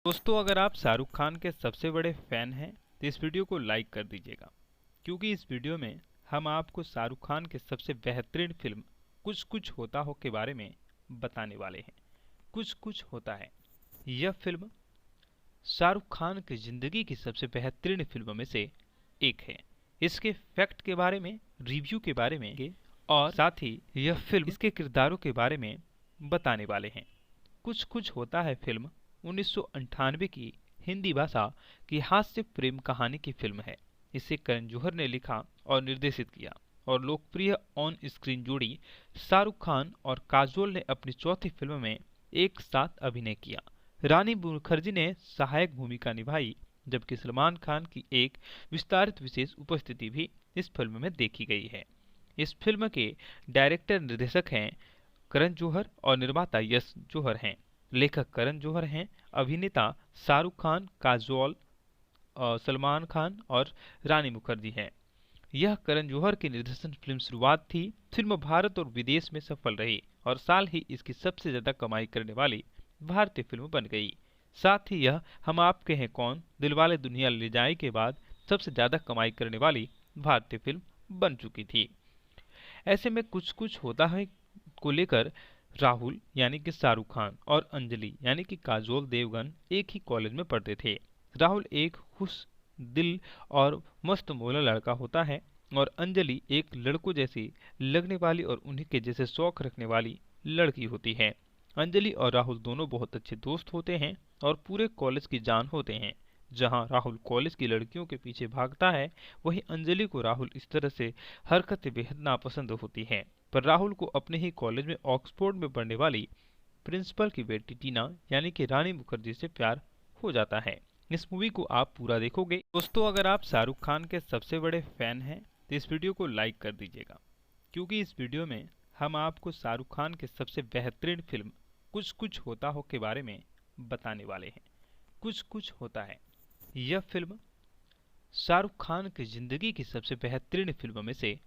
दोस्तों, अगर आप शाहरुख खान के सबसे बड़े फैन हैं तो इस वीडियो को लाइक कर दीजिएगा, क्योंकि इस वीडियो में हम आपको शाहरुख खान के सबसे बेहतरीन फिल्म कुछ कुछ होता हो के बारे में बताने वाले हैं। कुछ कुछ होता है यह फिल्म शाहरुख खान की ज़िंदगी की सबसे बेहतरीन फिल्मों में से एक है। इसके फैक्ट के बारे में, रिव्यू के बारे में और साथ ही यह फिल्म इसके किरदारों के बारे में बताने वाले हैं। कुछ कुछ होता है फिल्म 1998 की हिंदी भाषा की हास्य प्रेम कहानी की फिल्म है। इसे करण जौहर ने लिखा और निर्देशित किया और लोकप्रिय ऑन स्क्रीन जोड़ी शाहरुख खान और काजोल ने अपनी चौथी फिल्म में एक साथ अभिनय किया। रानी मुखर्जी ने सहायक भूमिका निभाई, जबकि सलमान खान की एक विस्तारित विशेष उपस्थिति भी इस फिल्म में देखी गई है। इस फिल्म के डायरेक्टर निर्देशक हैं करण जौहर और निर्माता यश जौहर हैं। लेखक करण जौहर हैं, अभिनेता शाहरुख खान, काजोल, सलमान खान और रानी मुखर्जी हैं। यह करण जौहर की निर्देशन फिल्म शुरुआत थी। फिल्म भारत और विदेश में सफल रही और साल ही इसकी सबसे ज्यादा कमाई करने वाली भारतीय फिल्म बन गई। साथ ही यह हम आपके हैं कौन, दिलवाले दुल्हनिया ले जाए के बाद सबसे ज्यादा कमाई करने वाली भारतीय फिल्म बन चुकी थी। ऐसे में कुछ कुछ होता है को लेकर राहुल यानी कि शाहरुख खान और अंजलि यानी कि काजोल देवगन एक ही कॉलेज में पढ़ते थे। राहुल एक खुश दिल और मस्त मौला लड़का होता है और अंजलि एक लड़कों जैसी लगने वाली और उन्हीं के जैसे शौक रखने वाली लड़की होती है। अंजलि और राहुल दोनों बहुत अच्छे दोस्त होते हैं और पूरे कॉलेज की जान होते हैं। जहां राहुल कॉलेज की लड़कियों के पीछे भागता है, वहीं अंजलि को राहुल इस तरह से हरकतें बेहद नापसंद होती हैं। पर राहुल को अपने ही कॉलेज में ऑक्सफोर्ड में पढ़ने वाली प्रिंसिपल की बेटी टीना यानी कि रानी मुखर्जी से प्यार हो जाता है। इस मूवी को आप पूरा देखोगे। दोस्तों, अगर आप शाहरुख खान के सबसे बड़े फैन हैं तो इस वीडियो को लाइक कर दीजिएगा, क्योंकि इस वीडियो में हम आपको शाहरुख खान के सबसे बेहतरीन फिल्म कुछ कुछ होता हो के बारे में बताने वाले हैं। कुछ कुछ होता है यह फिल्म शाहरुख खान की ज़िंदगी की सबसे बेहतरीन फिल्मों में से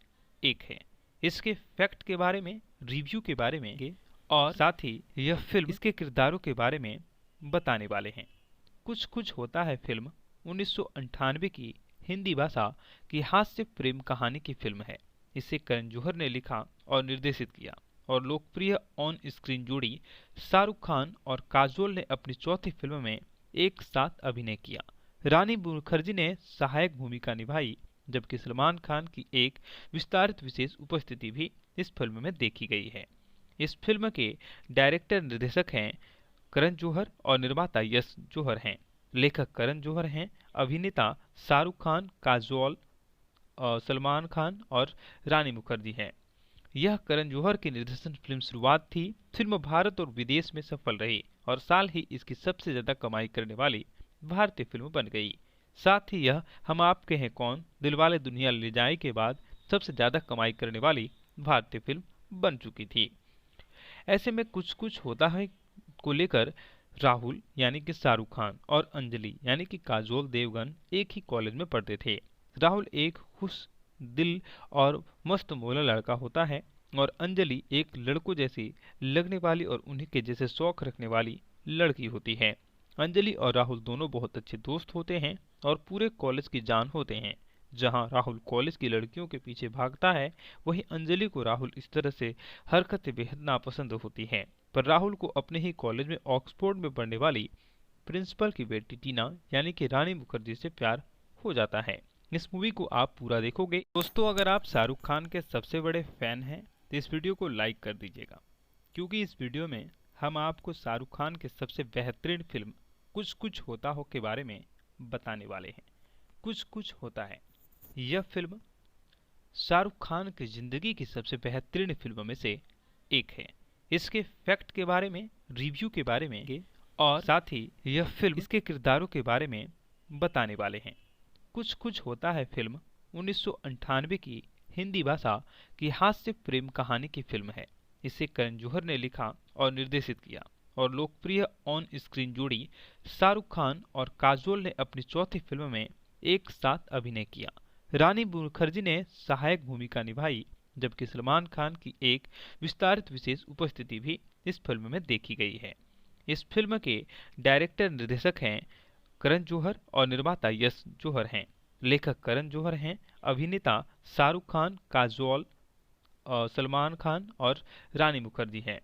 एक है। इसके फैक्ट के बारे में, रिव्यू के बारे में और साथ ही यह फिल्म इसके किरदारों के बारे में बताने वाले हैं। कुछ कुछ होता है फिल्म 1998 की हिंदी भाषा की हास्य प्रेम कहानी की फिल्म है। इसे करण जौहर ने लिखा और निर्देशित किया और लोकप्रिय ऑन स्क्रीन जोड़ी शाहरुख खान और काजोल ने अपनी चौथी फिल्म में एक साथ अभिनय किया। रानी मुखर्जी ने सहायक भूमिका निभाई, जबकि सलमान खान की एक विस्तारित विशेष उपस्थिति भी इस फिल्म में देखी गई है। इस फिल्म के डायरेक्टर निर्देशक हैं करण जौहर और निर्माता यश जौहर हैं। लेखक करण जौहर हैं, अभिनेता शाहरुख खान, काजोल, सलमान खान और रानी मुखर्जी हैं। यह करण जौहर की निर्देशन फिल्म शुरुआत थी। फिल्म भारत और विदेश में सफल रही और साल ही इसकी सबसे ज्यादा कमाई करने वाली भारतीय फिल्म बन गई। साथ ही यह हम आपके हैं कौन, दिलवाले दुल्हनिया ले जाए के बाद सबसे ज्यादा कमाई करने वाली भारतीय फिल्म बन चुकी थी। ऐसे में कुछ कुछ होता है को लेकर राहुल यानी कि शाहरुख खान और अंजलि यानी कि काजोल देवगन एक ही कॉलेज में पढ़ते थे। राहुल एक खुश दिल और मस्त मौला लड़का होता है और अंजलि एक लड़कों जैसी लगने वाली और उन्हीं के जैसे शौक रखने वाली लड़की होती है। अंजलि और राहुल दोनों बहुत अच्छे दोस्त होते हैं और पूरे कॉलेज की जान होते हैं। जहां राहुल कॉलेज की लड़कियों के पीछे भागता है, वहीं अंजलि को राहुल इस तरह से हरकतें बेहद नापसंद होती हैं। पर राहुल को अपने ही कॉलेज में ऑक्सफोर्ड में पढ़ने वाली प्रिंसिपल की बेटी टीना यानी कि रानी मुखर्जी से प्यार हो जाता है। इस मूवी को आप पूरा देखोगे। दोस्तों, अगर आप शाहरुख खान के सबसे बड़े फैन हैं तो इस वीडियो को लाइक कर दीजिएगा, क्योंकि इस वीडियो में हम आपको शाहरुख खान के सबसे बेहतरीन फिल्म कुछ कुछ होता हो के बारे में बताने वाले हैं। कुछ कुछ होता है यह फिल्म शाहरुख खान की ज़िंदगी की सबसे बेहतरीन फिल्मों में से एक है। इसके फैक्ट के बारे में, रिव्यू के बारे में और साथ ही यह फिल्म इसके किरदारों के बारे में बताने वाले हैं। कुछ कुछ होता है फिल्म 1998 की हिंदी भाषा की हास्य प्रेम कहानी की फिल्म है। इसे करण जौहर ने लिखा और निर्देशित किया और लोकप्रिय ऑन स्क्रीन जोड़ी शाहरुख खान और काजोल ने अपनी चौथी फिल्म में एक साथ अभिनय किया। रानी मुखर्जी ने सहायक भूमिका निभाई, जबकि सलमान खान की एक विस्तारित विशेष उपस्थिति भी इस फिल्म में देखी गई है। इस फिल्म के डायरेक्टर निर्देशक हैं करण जौहर और निर्माता यश जौहर हैं। लेखक करण जौहर हैं। अभिनेता शाहरुख खान, काजोल, सलमान खान और रानी मुखर्जी हैं।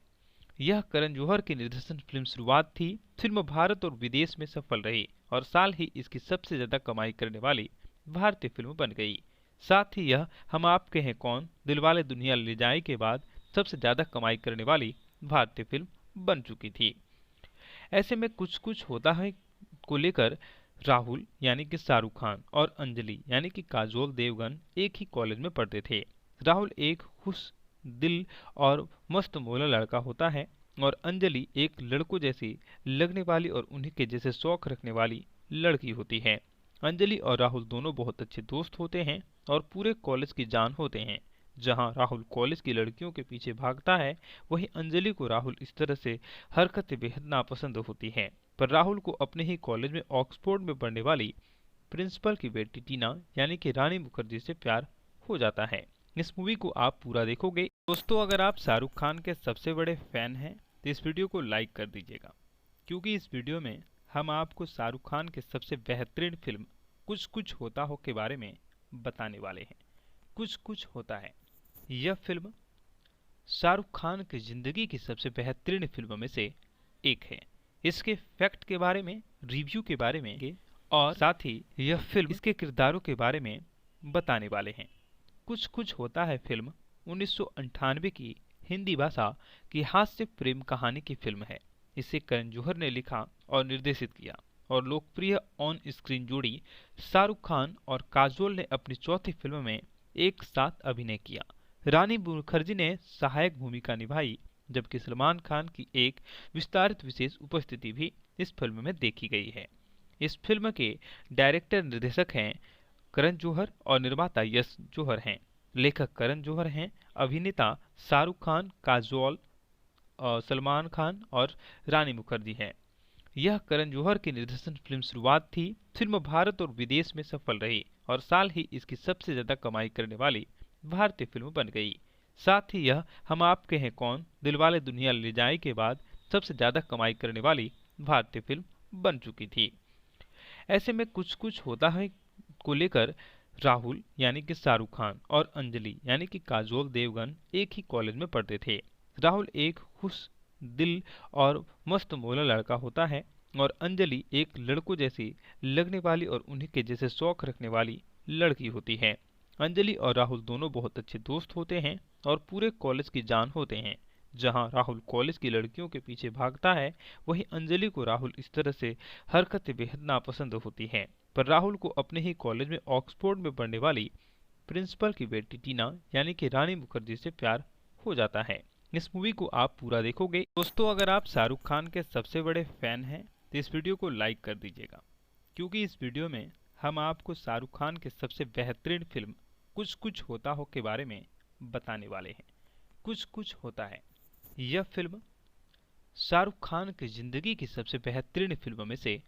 यह करण जौहर की निर्देशन फिल्म शुरुआत थी। फिल्म भारत और विदेश में सफल रही और साल ही इसकी सबसे ज्यादा कमाई करने वाली भारतीय फिल्म बन गई। साथ ही यह हम आपके हैं कौन, दिलवाले दुल्हनिया ले जाए के बाद सबसे ज्यादा कमाई करने वाली भारतीय फिल्म बन चुकी थी। ऐसे में कुछ कुछ होता है को लेकर राहुल यानी कि शाहरुख खान और अंजलि यानी कि काजोल देवगन एक ही कॉलेज में पढ़ते थे। राहुल एक खुश दिल और मस्त मौला लड़का होता है और अंजलि एक लड़कों जैसी लगने वाली और उन्हीं के जैसे शौक रखने वाली लड़की होती है। अंजलि और राहुल दोनों बहुत अच्छे दोस्त होते हैं और पूरे कॉलेज की जान होते हैं। जहां राहुल कॉलेज की लड़कियों के पीछे भागता है, वहीं अंजलि को राहुल इस तरह से हरकतें बेहद नापसंद होती हैं। पर राहुल को अपने ही कॉलेज में ऑक्सफोर्ड में पढ़ने वाली प्रिंसिपल की बेटी टीना यानी कि रानी मुखर्जी से प्यार हो जाता है। इस मूवी को आप पूरा देखोगे। दोस्तों, अगर आप शाहरुख खान के सबसे बड़े फैन हैं तो इस वीडियो को लाइक कर दीजिएगा, क्योंकि इस वीडियो में हम आपको शाहरुख खान के सबसे बेहतरीन फिल्म कुछ कुछ होता हो के बारे में बताने वाले हैं। कुछ कुछ होता है यह फिल्म शाहरुख खान की जिंदगी की सबसे बेहतरीन फिल्मों में से एक है। इसके फैक्ट के बारे में, रिव्यू के बारे में और साथ ही यह फिल्म इसके किरदारों के बारे में बताने वाले हैं। कुछ कुछ होता है फिल्म 1998 की हिंदी भाषा की हास्य प्रेम कहानी की फिल्म है। इसे करण जौहर ने लिखा और निर्देशित किया और लोकप्रिय ऑन स्क्रीन जोड़ी शाहरुख खान और काजोल ने अपनी चौथी फिल्म में एक साथ अभिनय किया। रानी मुखर्जी ने सहायक भूमिका निभाई, जबकि सलमान खान की एक विस्तारित विशेष उपस्थिति भी इस फिल्म में देखी गई है। इस फिल्म के डायरेक्टर निर्देशक हैं करण जौहर और निर्माता यश जौहर हैं। लेखक करण जौहर हैं। अभिनेता शाहरुख खान, काजोल, सलमान खान और रानी मुखर्जी हैं। यह करण जौहर की निर्देशन फिल्म शुरुआत थी। फिल्म भारत और विदेश में सफल रही और साल ही इसकी सबसे ज्यादा कमाई करने वाली भारतीय फिल्म बन गई। साथ ही यह हम आपके हैं कौन, दिलवाले दुल्हनिया ले जाए के बाद सबसे ज्यादा कमाई करने वाली भारतीय फिल्म बन चुकी थी। ऐसे में कुछ कुछ होता है को लेकर राहुल यानी कि शाहरुख खान और अंजलि यानी कि काजोल देवगन एक ही कॉलेज में पढ़ते थे। राहुल एक खुश दिल और मस्त मौला लड़का होता है और अंजलि एक लड़कों जैसी लगने वाली और उन्हीं के जैसे शौक रखने वाली लड़की होती है। अंजलि और राहुल दोनों बहुत अच्छे दोस्त होते हैं और पूरे कॉलेज की जान होते हैं। जहां राहुल कॉलेज की लड़कियों के पीछे भागता है, वहीं अंजलि को राहुल इस तरह से हरकतें बेहद नापसंद होती हैं। पर राहुल को अपने ही कॉलेज में ऑक्सफोर्ड में पढ़ने वाली प्रिंसिपल की बेटी टीना यानी कि रानी मुखर्जी से प्यार हो जाता है। इस मूवी को आप पूरा देखोगे। दोस्तों, अगर आप शाहरुख खान के सबसे बड़े फैन हैं तो इस वीडियो को लाइक कर दीजिएगा, क्योंकि इस वीडियो में हम आपको शाहरुख खान के सबसे बेहतरीन फिल्म कुछ कुछ होता हो के बारे में बताने वाले हैं। कुछ कुछ होता है यह फिल्म शाहरुख खान की जिंदगी की सबसे बेहतरीन फिल्मों में से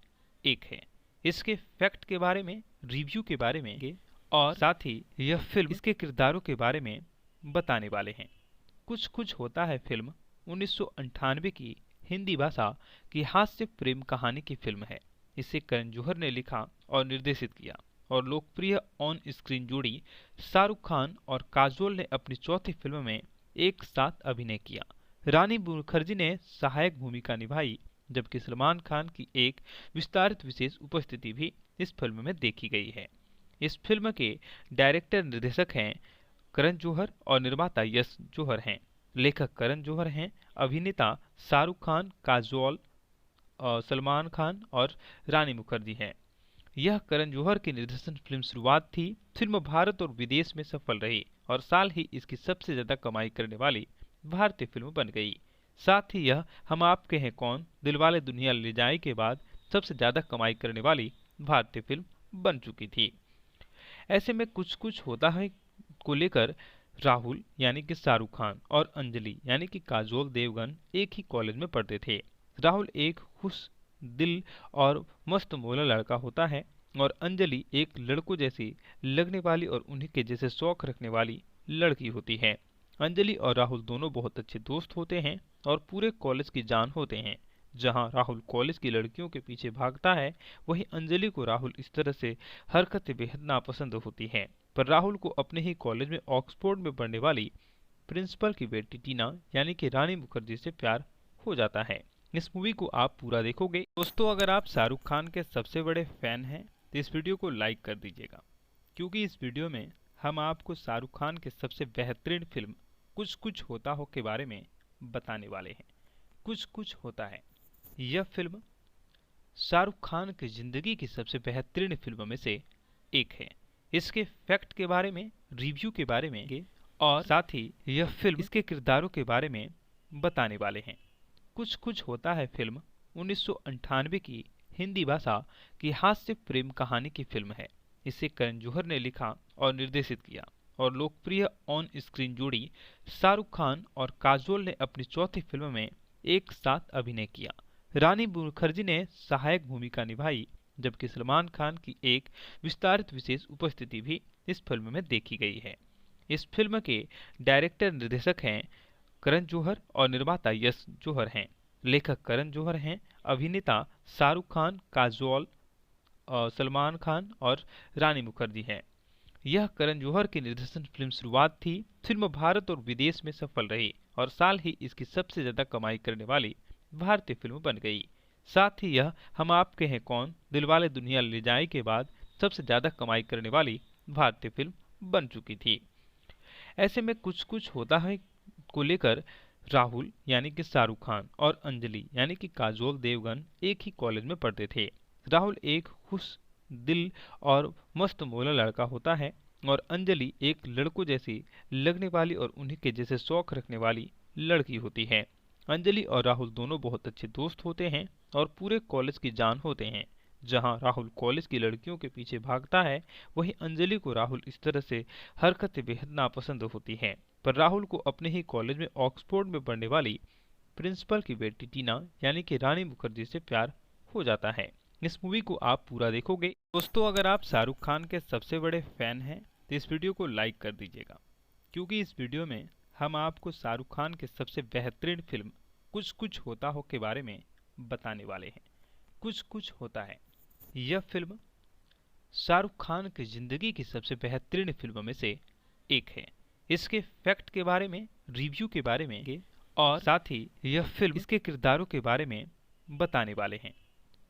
एक है। इसके फैक्ट के बारे में, रिव्यू के बारे में और साथ ही यह फिल्म इसके किरदारों के बारे में बताने वाले हैं। कुछ कुछ होता है फिल्म 1998 की हिंदी भाषा की हास्य प्रेम कहानी की फिल्म है। इसे करण जौहर ने लिखा और निर्देशित किया और लोकप्रिय ऑन स्क्रीन जोड़ी शाहरुख खान और काजोल ने अपनी चौथी फिल्म में एक साथ अभिनय किया। रानी मुखर्जी ने सहायक भूमिका निभाई, जबकि सलमान खान की एक विस्तारित विशेष उपस्थिति भी इस फिल्म में देखी गई है। इस फिल्म के डायरेक्टर निर्देशक हैं करण जौहर और निर्माता यश जौहर हैं। लेखक करण जौहर हैं। अभिनेता शाहरुख खान, काजोल, सलमान खान और रानी मुखर्जी हैं। यह करण जौहर की निर्देशन फिल्म शुरुआत थी। फिल्म भारत और विदेश में सफल रही और साल ही इसकी सबसे ज्यादा कमाई करने वाली भारतीय फिल्म बन गई। साथ ही यह हम आपके हैं कौन, दिलवाले दुल्हनिया ले जाए के बाद सबसे ज्यादा कमाई करने वाली भारतीय फिल्म बन चुकी थी। ऐसे में कुछ कुछ होता है को लेकर राहुल यानी कि शाहरुख खान और अंजलि यानी कि काजोल देवगन एक ही कॉलेज में पढ़ते थे। राहुल एक खुश दिल और मस्त मौला लड़का होता है और अंजलि एक लड़कों जैसी लगने वाली और उन्हीं के जैसे शौक रखने वाली लड़की होती है। अंजलि और राहुल दोनों बहुत अच्छे दोस्त होते हैं और पूरे कॉलेज की जान होते हैं। जहां राहुल कॉलेज की लड़कियों के पीछे भागता है, वहीं अंजलि को राहुल इस तरह से हरकतें बेहद नापसंद होती हैं। पर राहुल को अपने ही कॉलेज में ऑक्सफोर्ड में पढ़ने वाली प्रिंसिपल की बेटी टीना यानी कि रानी मुखर्जी से प्यार हो जाता है। इस मूवी को आप पूरा देखोगे। दोस्तों, अगर आप शाहरुख खान के सबसे बड़े फैन हैं तो इस वीडियो को लाइक कर दीजिएगा, क्योंकि इस वीडियो में हम आपको शाहरुख खान के सबसे बेहतरीन फिल्म कुछ कुछ होता हो के बारे में बताने वाले हैं। कुछ कुछ होता है यह फिल्म शाहरुख खान की जिंदगी की सबसे बेहतरीन फिल्मों में से एक है। इसके फैक्ट के बारे में, रिव्यू के बारे में और साथ ही यह फिल्म इसके किरदारों के बारे में बताने वाले हैं। कुछ कुछ होता है फिल्म 1998 की हिंदी भाषा की हास्य प्रेम कहानी की फिल्म है। इसे करण जौहर ने लिखा और निर्देशित किया और लोकप्रिय ऑन स्क्रीन जोड़ी शाहरुख खान और काजोल ने अपनी चौथी फिल्म में एक साथ अभिनय किया। रानी मुखर्जी ने सहायक भूमिका निभाई, जबकि सलमान खान की एक विस्तारित विशेष उपस्थिति भी इस फिल्म में देखी गई है। इस फिल्म के डायरेक्टर निर्देशक हैं करण जौहर और निर्माता यश जौहर हैं। लेखक करण जौहर हैं, अभिनेता शाहरुख खान, काजोल, सलमान खान और रानी मुखर्जी हैं। यह करण जौहर की निर्देशन फिल्म शुरुआत थी। फिल्म भारत और विदेश में सफल रही और साल ही इसकी सबसे ज्यादा कमाई करने वाली भारतीय फिल्म बन गई। साथ ही यह हम आपके हैं कौन, दिलवाले दुल्हनिया ले जाए के बाद सबसे ज्यादा कमाई करने वाली भारतीय फिल्म बन चुकी थी। ऐसे में कुछ कुछ होता है को लेकर राहुल यानी कि शाहरुख खान और अंजलि यानी कि काजोल देवगन एक ही कॉलेज में पढ़ते थे। राहुल एक खुश दिल और मस्त मौला लड़का होता है और अंजलि एक लड़कों जैसी लगने वाली और उन्हीं के जैसे शौक रखने वाली लड़की होती है। अंजलि और राहुल दोनों बहुत अच्छे दोस्त होते हैं और पूरे कॉलेज की जान होते हैं। जहां राहुल कॉलेज की लड़कियों के पीछे भागता है, वहीं अंजलि को राहुल इस तरह से हरकतें बेहद नापसंद होती हैं। पर राहुल को अपने ही कॉलेज में ऑक्सफोर्ड में पढ़ने वाली प्रिंसिपल की बेटी टीना यानी कि रानी मुखर्जी से प्यार हो जाता है। इस मूवी को आप पूरा देखोगे। दोस्तों, अगर आप शाहरुख खान के सबसे बड़े फैन हैं तो इस वीडियो को लाइक कर दीजिएगा, क्योंकि इस वीडियो में हम आपको शाहरुख खान के सबसे बेहतरीन फिल्म कुछ कुछ होता हो के बारे में बताने वाले हैं। कुछ कुछ होता है यह फिल्म शाहरुख खान की जिंदगी की सबसे बेहतरीन फिल्मों में से एक है। इसके फैक्ट के बारे में, रिव्यू के बारे में और साथ ही यह फिल्म इसके किरदारों के बारे में बताने वाले हैं।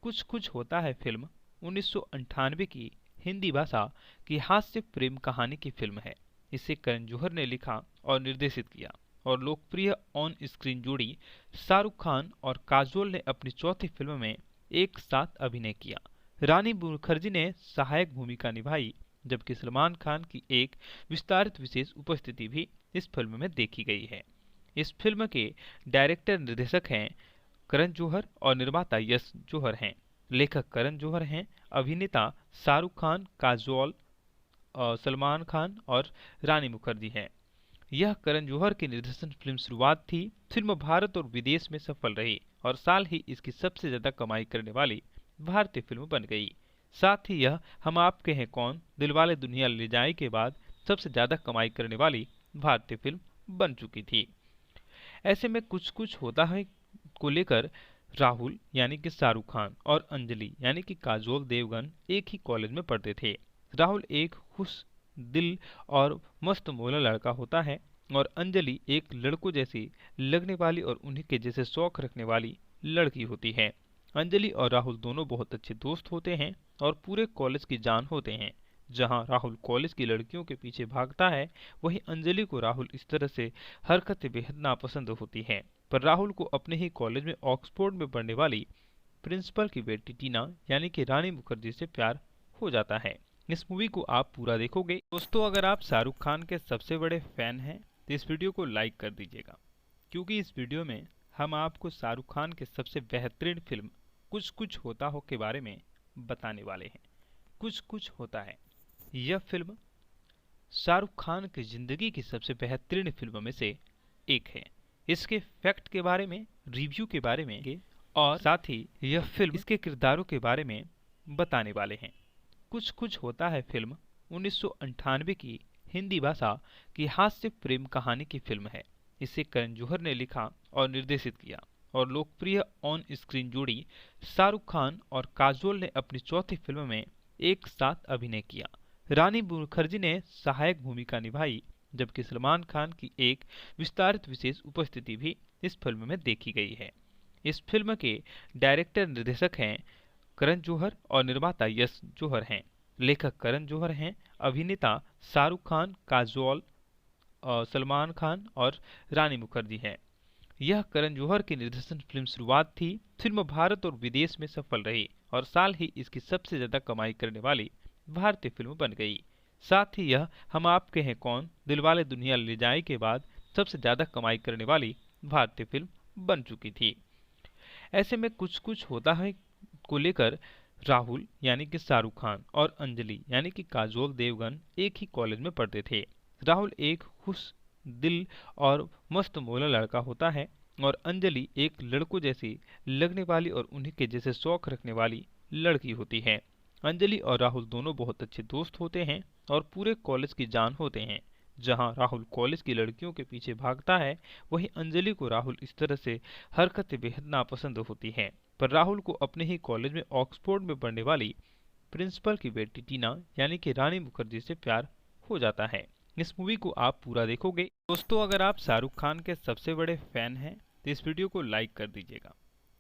कुछ कुछ होता है फिल्म 1998 की हिंदी भाषा की हास्य प्रेम कहानी की फिल्म है। इसे करण जौहर ने लिखा और निर्देशित किया और लोकप्रिय ऑन स्क्रीन जोड़ी शाहरुख खान और काजोल ने अपनी चौथी फिल्म में एक साथ अभिनय किया। रानी मुखर्जी ने सहायक भूमिका निभाई, जबकि सलमान खान की एक विस्तारित विशेष उपस्थिति भी इस फिल्म में देखी गई है। इस फिल्म के डायरेक्टर निर्देशक हैं करण जौहर और निर्माता यश जौहर हैं। लेखक करण जौहर हैं, अभिनेता शाहरुख खान, काजोल, सलमान खान और रानी मुखर्जी हैं। यह करण जौहर की निर्देशन फिल्म शुरुआत थी। फिल्म भारत और विदेश में सफल रही और साल ही इसकी सबसे ज्यादा कमाई करने वाली भारतीय फिल्म बन गई। साथ ही यह हम आपके हैं कौन, दिलवाले दुल्हनिया ले जाए के बाद सबसे ज्यादा कमाई करने वाली भारतीय फिल्म बन चुकी थी। ऐसे में कुछ कुछ होता है को लेकर राहुल यानी कि शाहरुख खान और अंजलि यानी कि काजोल देवगन एक ही कॉलेज में पढ़ते थे। राहुल एक खुश दिल और मस्त मौला लड़का होता है और अंजलि एक लड़कों जैसी लगने वाली और उन्हीं के जैसे शौक रखने वाली लड़की होती है। अंजलि और राहुल दोनों बहुत अच्छे दोस्त होते हैं और पूरे कॉलेज की जान होते हैं। जहां राहुल कॉलेज की लड़कियों के पीछे भागता है, वहीं अंजलि को राहुल इस तरह से हरकतें बेहद नापसंद होती हैं। पर राहुल को अपने ही कॉलेज में ऑक्सफोर्ड में पढ़ने वाली प्रिंसिपल की बेटी टीना यानी कि रानी मुखर्जी से प्यार हो जाता है। इस मूवी को आप पूरा देखोगे। दोस्तों, अगर आप शाहरुख खान के सबसे बड़े फैन हैं तो इस वीडियो को लाइक कर दीजिएगा, क्योंकि इस वीडियो में हम आपको शाहरुख खान के सबसे बेहतरीन फिल्म कुछ कुछ होता हो के बारे में बताने वाले हैं। कुछ कुछ होता है यह फिल्म शाहरुख खान की जिंदगी की सबसे बेहतरीन फिल्मों में से एक है। इसके फैक्ट के बारे में, रिव्यू के बारे में और साथ ही यह फिल्म इसके किरदारों के बारे में बताने वाले हैं। कुछ कुछ होता है फिल्म 1998 की हिंदी भाषा की हास्य प्रेम कहानी की फिल्म है। इसे करण जौहर ने लिखा और निर्देशित किया और लोकप्रिय ऑन स्क्रीन जोड़ी शाहरुख खान और काजोल ने अपनी चौथी फिल्म में एक साथ अभिनय किया। रानी मुखर्जी ने सहायक भूमिका निभाई, जबकि सलमान खान की एक विस्तारित विशेष उपस्थिति भी इस फिल्म में देखी गई है। इस फिल्म के डायरेक्टर निर्देशक हैं करण जौहर और निर्माता यश जौहर हैं। लेखक करण जौहर हैं, अभिनेता शाहरुख खान, काजोल, सलमान खान और रानी मुखर्जी हैं। यह करण जौहर की निर्देशन फिल्म शुरुआत थी। फिल्म भारत और विदेश में सफल रही और साल ही इसकी सबसे ज्यादा कमाई करने वाली भारतीय फिल्म बन गई। साथ ही यह हम आपके हैं कौन, दिलवाले दुल्हनिया ले जाए के बाद सबसे ज्यादा कमाई करने वाली भारतीय फिल्म बन चुकी थी। ऐसे में कुछ कुछ होता है को लेकर राहुल यानी कि शाहरुख खान और अंजलि यानी कि काजोल देवगन एक ही कॉलेज में पढ़ते थे। राहुल एक खुश दिल और मस्त मौला लड़का होता है और अंजलि एक लड़कों जैसी लगने वाली और उन्हीं के जैसे शौक रखने वाली लड़की होती है। अंजलि और राहुल दोनों बहुत अच्छे दोस्त होते हैं और पूरे कॉलेज की जान होते हैं। जहां राहुल कॉलेज की लड़कियों के पीछे भागता है, वहीं अंजलि को राहुल इस तरह से हरकतें बेहद नापसंद होती हैं। पर राहुल को अपने ही कॉलेज में ऑक्सफोर्ड में पढ़ने वाली प्रिंसिपल की बेटी टीना यानी कि रानी मुखर्जी से प्यार हो जाता है। इस मूवी को आप पूरा देखोगे। दोस्तों, अगर आप शाहरुख खान के सबसे बड़े फैन हैं तो इस वीडियो को लाइक कर दीजिएगा,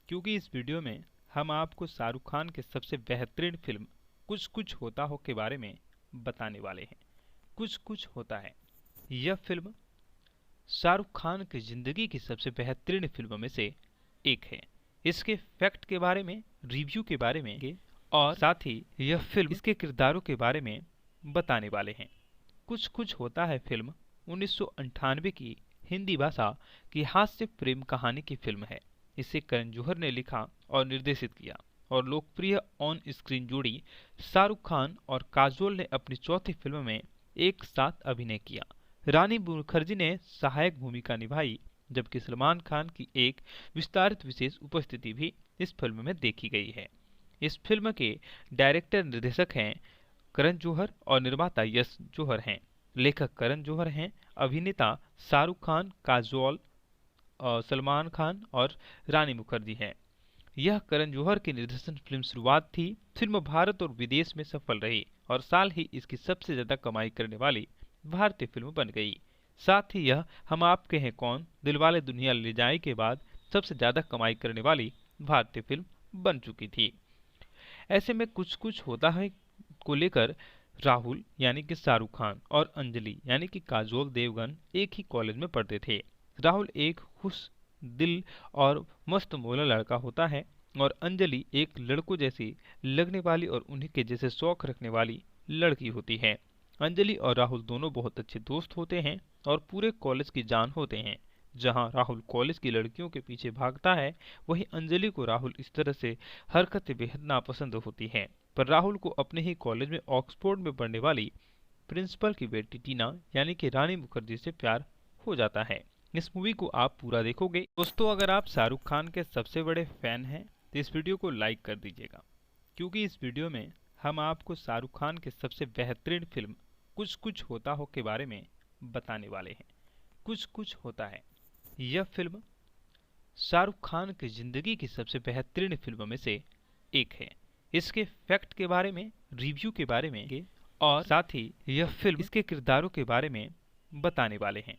क्योंकि इस वीडियो में हम आपको शाहरुख खान के सबसे बेहतरीन फिल्म कुछ कुछ होता हो के बारे में बताने वाले हैं। कुछ कुछ होता है यह फिल्म शाहरुख खान की जिंदगी की सबसे बेहतरीन फिल्मों में से एक है। इसके फैक्ट के बारे में, रिव्यू के बारे में और साथ ही यह फिल्म इसके किरदारों के बारे में बताने वाले हैं। कुछ कुछ होता है फिल्म 1998 की हिंदी भाषा की हास्य प्रेम कहानी की फिल्म है। इसे करण जौहर ने लिखा और निर्देशित किया और लोकप्रिय ऑन स्क्रीन जोड़ी शाहरुख खान और काजोल ने अपनी चौथी फिल्म में एक साथ अभिनय किया। रानी मुखर्जी ने सहायक भूमिका निभाई, जबकि सलमान खान की एक विस्तारित विशेष उपस्थिति भी इस फिल्म में देखी गई है। इस फिल्म के डायरेक्टर निर्देशक हैं करण जौहर और निर्माता यश जौहर हैं। लेखक करण जौहर हैं, अभिनेता शाहरुख खान, काजोल, सलमान खान और रानी मुखर्जी हैं। यह करण जौहर की निर्देशन फिल्म शुरुआत थी। फिल्म भारत और विदेश में सफल रही और साल ही इसकी सबसे ज्यादा कमाई करने वाली भारतीय फिल्म बन गई। साथ ही यह हम आपके हैं कौन, दिलवाले दुल्हनिया ले जाए के बाद सबसे ज्यादा कमाई करने वाली भारतीय फिल्म बन चुकी थी। ऐसे में कुछ कुछ होता है को लेकर राहुल यानी कि शाहरुख खान और अंजलि यानी कि काजोल देवगन एक ही कॉलेज में पढ़ते थे। राहुल एक खुश दिल और मस्त मौला लड़का होता है और अंजलि एक लड़कों जैसी लगने वाली और उन्हीं के जैसे शौक रखने वाली लड़की होती है। अंजलि और राहुल दोनों बहुत अच्छे दोस्त होते हैं और पूरे कॉलेज की जान होते हैं। जहां राहुल कॉलेज की लड़कियों के पीछे भागता है, वहीं अंजलि को राहुल इस तरह से हरकतें बेहद नापसंद होती हैं। पर राहुल को अपने ही कॉलेज में ऑक्सफोर्ड में पढ़ने वाली प्रिंसिपल की बेटी टीना यानी कि रानी मुखर्जी से प्यार हो जाता है। इस मूवी को आप पूरा देखोगे। दोस्तों, अगर आप शाहरुख खान के सबसे बड़े फैन हैं तो इस वीडियो को लाइक कर दीजिएगा, क्योंकि इस वीडियो में हम आपको शाहरुख खान के सबसे बेहतरीन फिल्म कुछ कुछ होता हो के बारे में बताने वाले हैं। कुछ कुछ होता है यह फिल्म शाहरुख खान की जिंदगी की सबसे बेहतरीन फिल्मों में से एक है। इसके फैक्ट के बारे में, रिव्यू के बारे में और साथ ही यह फिल्म इसके किरदारों के बारे में बताने वाले हैं।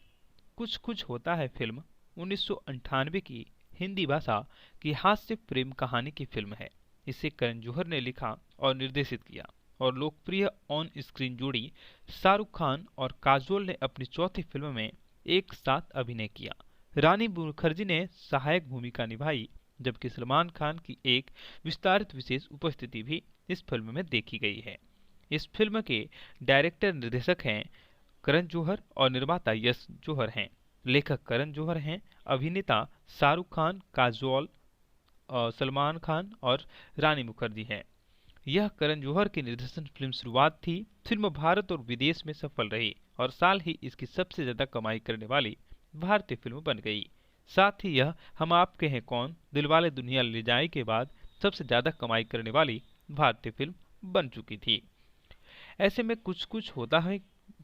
कुछ कुछ होता है फिल्म 1998 की हिंदी भाषा की हास्य प्रेम कहानी की फिल्म है। इसे करण जौहर ने लिखा और निर्देशित किया और लोकप्रिय ऑन स्क्रीन जोड़ी शाहरुख खान और काजोल ने अपनी चौथी फिल्म में एक साथ अभिनय किया। रानी मुखर्जी ने सहायक भूमिका निभाई, जबकि सलमान खान की एक विस्तारित विशेष उपस्थिति भी इस फिल्म में देखी गई है। इस फिल्म के डायरेक्टर निर्देशक हैं करण जौहर और निर्माता यश जौहर हैं। लेखक करण जौहर हैं, अभिनेता शाहरुख खान, काजोल, सलमान खान और रानी मुखर्जी हैं। यह करण जौहर की निर्देशन फिल्म शुरुआत थी। फिल्म भारत और विदेश में सफल रही और साल ही इसकी सबसे ज्यादा कमाई करने वाली भारतीय फिल्म बन गई। साथ ही यह हम आपके हैं कौन, दिलवाले दुल्हनिया ले जाए के बाद सबसे ज्यादा कमाई करने वाली भारतीय फिल्म बन चुकी थी। ऐसे में कुछ कुछ होता है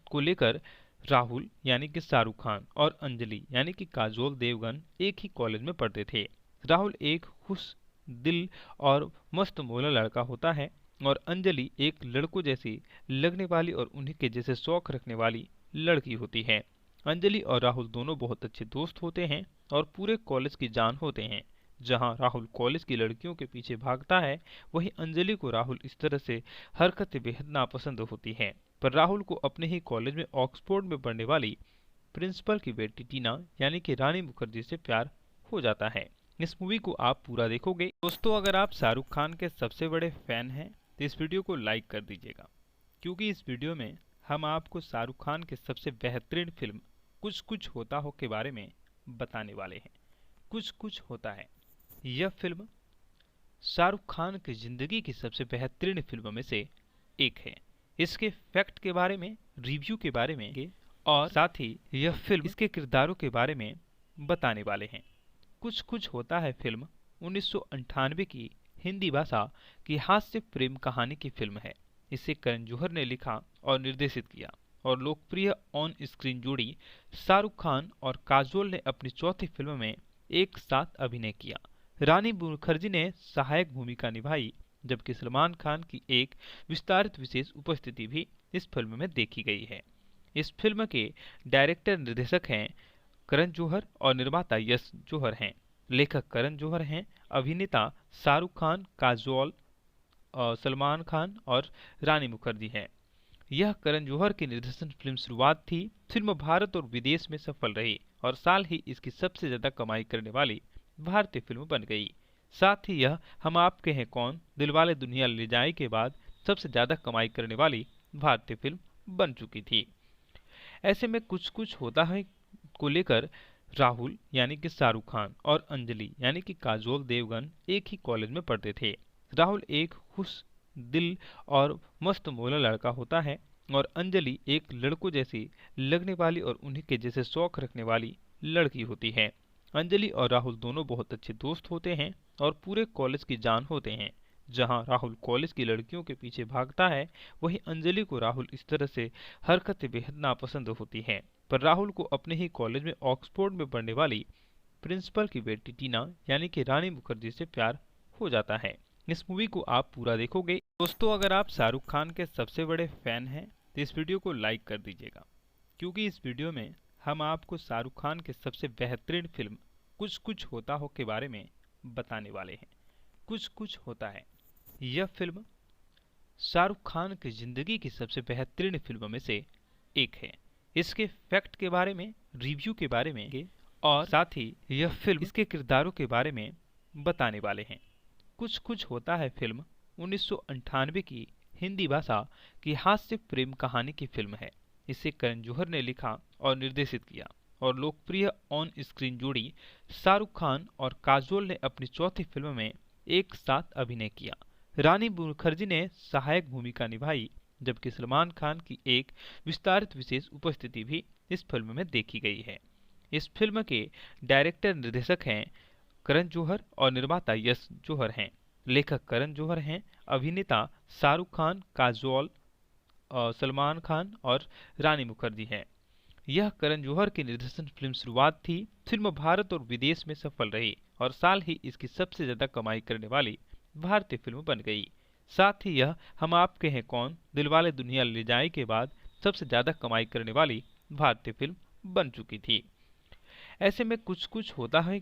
को लेकर राहुल यानी कि शाहरुख खान और अंजलि यानी कि काजोल देवगन एक ही कॉलेज में पढ़ते थे। राहुल एक खुश दिल और मस्त मौला लड़का होता है और अंजलि एक लड़कों जैसी लगने वाली और उन्हीं के जैसे शौक रखने वाली लड़की होती है। अंजलि और राहुल दोनों बहुत अच्छे दोस्त होते हैं और पूरे कॉलेज की जान होते हैं। जहां राहुल कॉलेज की लड़कियों के पीछे भागता है, वहीं अंजलि को राहुल इस तरह से हरकतें बेहद नापसंद होती हैं। पर राहुल को अपने ही कॉलेज में ऑक्सफोर्ड में पढ़ने वाली प्रिंसिपल की बेटी टीना यानी कि रानी मुखर्जी से प्यार हो जाता है। इस मूवी को आप पूरा देखोगे। दोस्तों, अगर आप शाहरुख खान के सबसे बड़े फैन हैं तो इस वीडियो को लाइक कर दीजिएगा, क्योंकि इस वीडियो में हम आपको शाहरुख खान के सबसे बेहतरीन फिल्म कुछ कुछ होता हो के बारे में बताने वाले हैं। कुछ कुछ होता है यह फिल्म शाहरुख खान की जिंदगी की सबसे बेहतरीन फिल्मों में से एक है। इसके फैक्ट के बारे में, रिव्यू के बारे में और साथ ही यह फिल्म इसके किरदारों के बारे में बताने वाले हैं। कुछ कुछ होता है फिल्म 1998 की हिंदी भाषा की हास्य प्रेम कहानी की फिल्म है। इसे करण जौहर ने लिखा और निर्देशित किया और लोकप्रिय ऑन स्क्रीन जोड़ी शाहरुख खान और काजोल ने अपनी चौथी फिल्म में एक साथ अभिनय किया। रानी मुखर्जी ने सहायक भूमिका निभाई, जबकि सलमान खान की एक विस्तारित विशेष उपस्थिति भी इस फिल्म में देखी गई है। इस फिल्म के डायरेक्टर निर्देशक हैं करण जौहर और निर्माता यश जौहर हैं। लेखक करण जौहर हैं। अभिनेता शाहरुख खान, काजोल, सलमान खान और रानी मुखर्जी हैं। यह करण जौहर की निर्देशन फिल्म शुरुआत थी। फिल्म भारत और विदेश में सफल रही और साल ही इसकी सबसे ज्यादा कमाई करने वाली भारतीय फिल्म बन गई। साथ ही यह हम आपके हैं कौन, दिलवाले दुल्हनिया ले जाए के बाद सबसे ज्यादा कमाई करने वाली भारतीय फिल्म बन चुकी थी। ऐसे में कुछ कुछ होता है को लेकर राहुल यानी कि शाहरुख खान और अंजलि यानी कि काजोल देवगन एक ही कॉलेज में पढ़ते थे। राहुल एक खुश दिल और मस्त मौला लड़का होता है और अंजलि एक लड़कों जैसी लगने वाली और उन्हीं के जैसे शौक रखने वाली लड़की होती है। अंजलि और राहुल दोनों बहुत अच्छे दोस्त होते हैं और पूरे कॉलेज की जान होते हैं। जहां राहुल कॉलेज की लड़कियों के पीछे भागता है, वहीं अंजलि को राहुल इस तरह से हरकतें बेहद नापसंद होती हैं। पर राहुल को अपने ही कॉलेज में ऑक्सफोर्ड में पढ़ने वाली प्रिंसिपल की बेटी टीना यानी कि रानी मुखर्जी से प्यार हो जाता है। इस मूवी को आप पूरा देखोगे। दोस्तों, अगर आप शाहरुख खान के सबसे बड़े फैन हैं तो इस वीडियो को लाइक कर दीजिएगा, क्योंकि इस वीडियो में हम आपको शाहरुख खान के सबसे बेहतरीन फिल्म कुछ कुछ होता हो के बारे में बताने वाले हैं। कुछ कुछ होता है यह फिल्म शाहरुख खान की जिंदगी की सबसे बेहतरीन फिल्मों में से एक है। इसके फैक्ट के बारे में, रिव्यू के बारे में और साथ ही यह फिल्म इसके किरदारों के बारे में बताने वाले हैं। कुछ कुछ होता है फिल्म 1998 की हिंदी भाषा की हास्य प्रेम कहानी की फिल्म है। इसे करण जौहर ने लिखा और निर्देशित किया और लोकप्रिय ऑन स्क्रीन जोड़ी शाहरुख खान और काजोल ने अपनी चौथी फिल्म में एक साथ अभिनय किया। रानी मुखर्जी ने सहायक भूमिका निभाई, जबकि सलमान खान की एक विस्तारित विशेष उपस्थिति भी इस फिल्म में देखी गई है। इस फिल्म के डायरेक्टर निर्देशक हैं करण जौहर और निर्माता यश जौहर हैं। लेखक करण जौहर हैं। अभिनेता शाहरुख खान, काजोल, सलमान खान और रानी मुखर्जी हैं। यह करण जौहर की निर्देशन फिल्म शुरुआत थी। फिल्म भारत और विदेश में सफल रही और साल ही इसकी सबसे ज्यादा कमाई करने वाली भारतीय फिल्म बन गई। साथ ही यह हम आपके हैं कौन, दिलवाले दुल्हनिया ले जाए के बाद सबसे ज्यादा कमाई करने वाली भारतीय फिल्म बन चुकी थी। ऐसे में कुछ कुछ होता है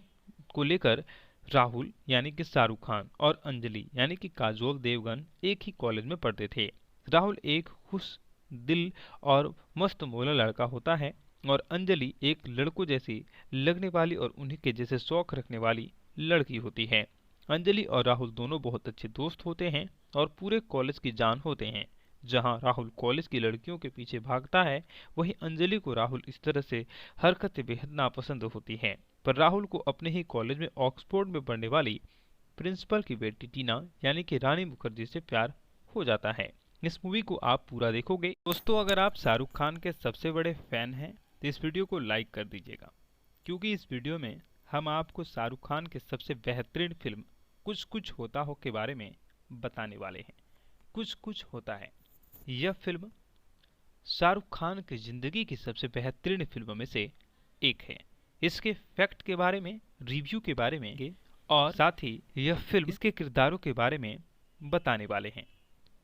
को लेकर राहुल यानी कि शाहरुख खान और अंजलि यानी कि काजोल देवगन एक ही कॉलेज में पढ़ते थे। राहुल एक खुश दिल और मस्त मौला लड़का होता है और अंजलि एक लड़कों जैसी लगने वाली और उन्हीं के जैसे शौक रखने वाली लड़की होती है। अंजलि और राहुल दोनों बहुत अच्छे दोस्त होते हैं और पूरे कॉलेज की जान होते हैं। जहां राहुल कॉलेज की लड़कियों के पीछे भागता है, वहीं अंजलि को राहुल इस तरह से हरकतें बेहद नापसंद होती हैं। पर राहुल को अपने ही कॉलेज में ऑक्सफोर्ड में पढ़ने वाली प्रिंसिपल की बेटी टीना यानी कि रानी मुखर्जी से प्यार हो जाता है। इस मूवी को आप पूरा देखोगे। दोस्तों, अगर आप शाहरुख खान के सबसे बड़े फैन हैं तो इस वीडियो को लाइक कर दीजिएगा, क्योंकि इस वीडियो में हम आपको शाहरुख खान के सबसे बेहतरीन फिल्म कुछ कुछ होता हो के बारे में बताने वाले हैं। कुछ कुछ होता है यह फिल्म शाहरुख खान की जिंदगी की सबसे बेहतरीन फिल्मों में से एक है। इसके फैक्ट के बारे में, रिव्यू के बारे में और साथ ही यह फिल्म इसके किरदारों के बारे में बताने वाले हैं।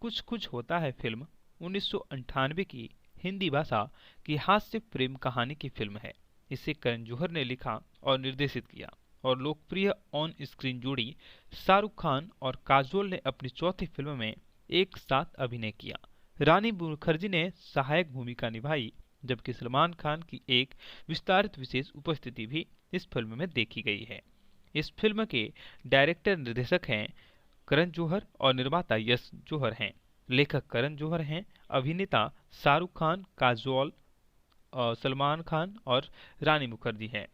कुछ कुछ होता है फिल्म 1998 की हिंदी भाषा की हास्य प्रेम कहानी की फिल्म है। इसे करण जौहर ने लिखा और निर्देशित किया और लोकप्रिय ऑन स्क्रीन जोड़ी शाहरुख खान और काजोल ने अपनी चौथी फिल्म में एक साथ अभिनय किया। रानी मुखर्जी ने सहायक भूमिका निभाई, जबकि सलमान खान की एक विस्तारित विशेष उपस्थिति भी इस फिल्म में देखी गई है। इस फिल्म के डायरेक्टर निर्देशक हैं करण जौहर और निर्माता यश जौहर हैं। लेखक करण जौहर हैं, अभिनेता शाहरुख खान, काजोल, सलमान खान और रानी मुखर्जी हैं।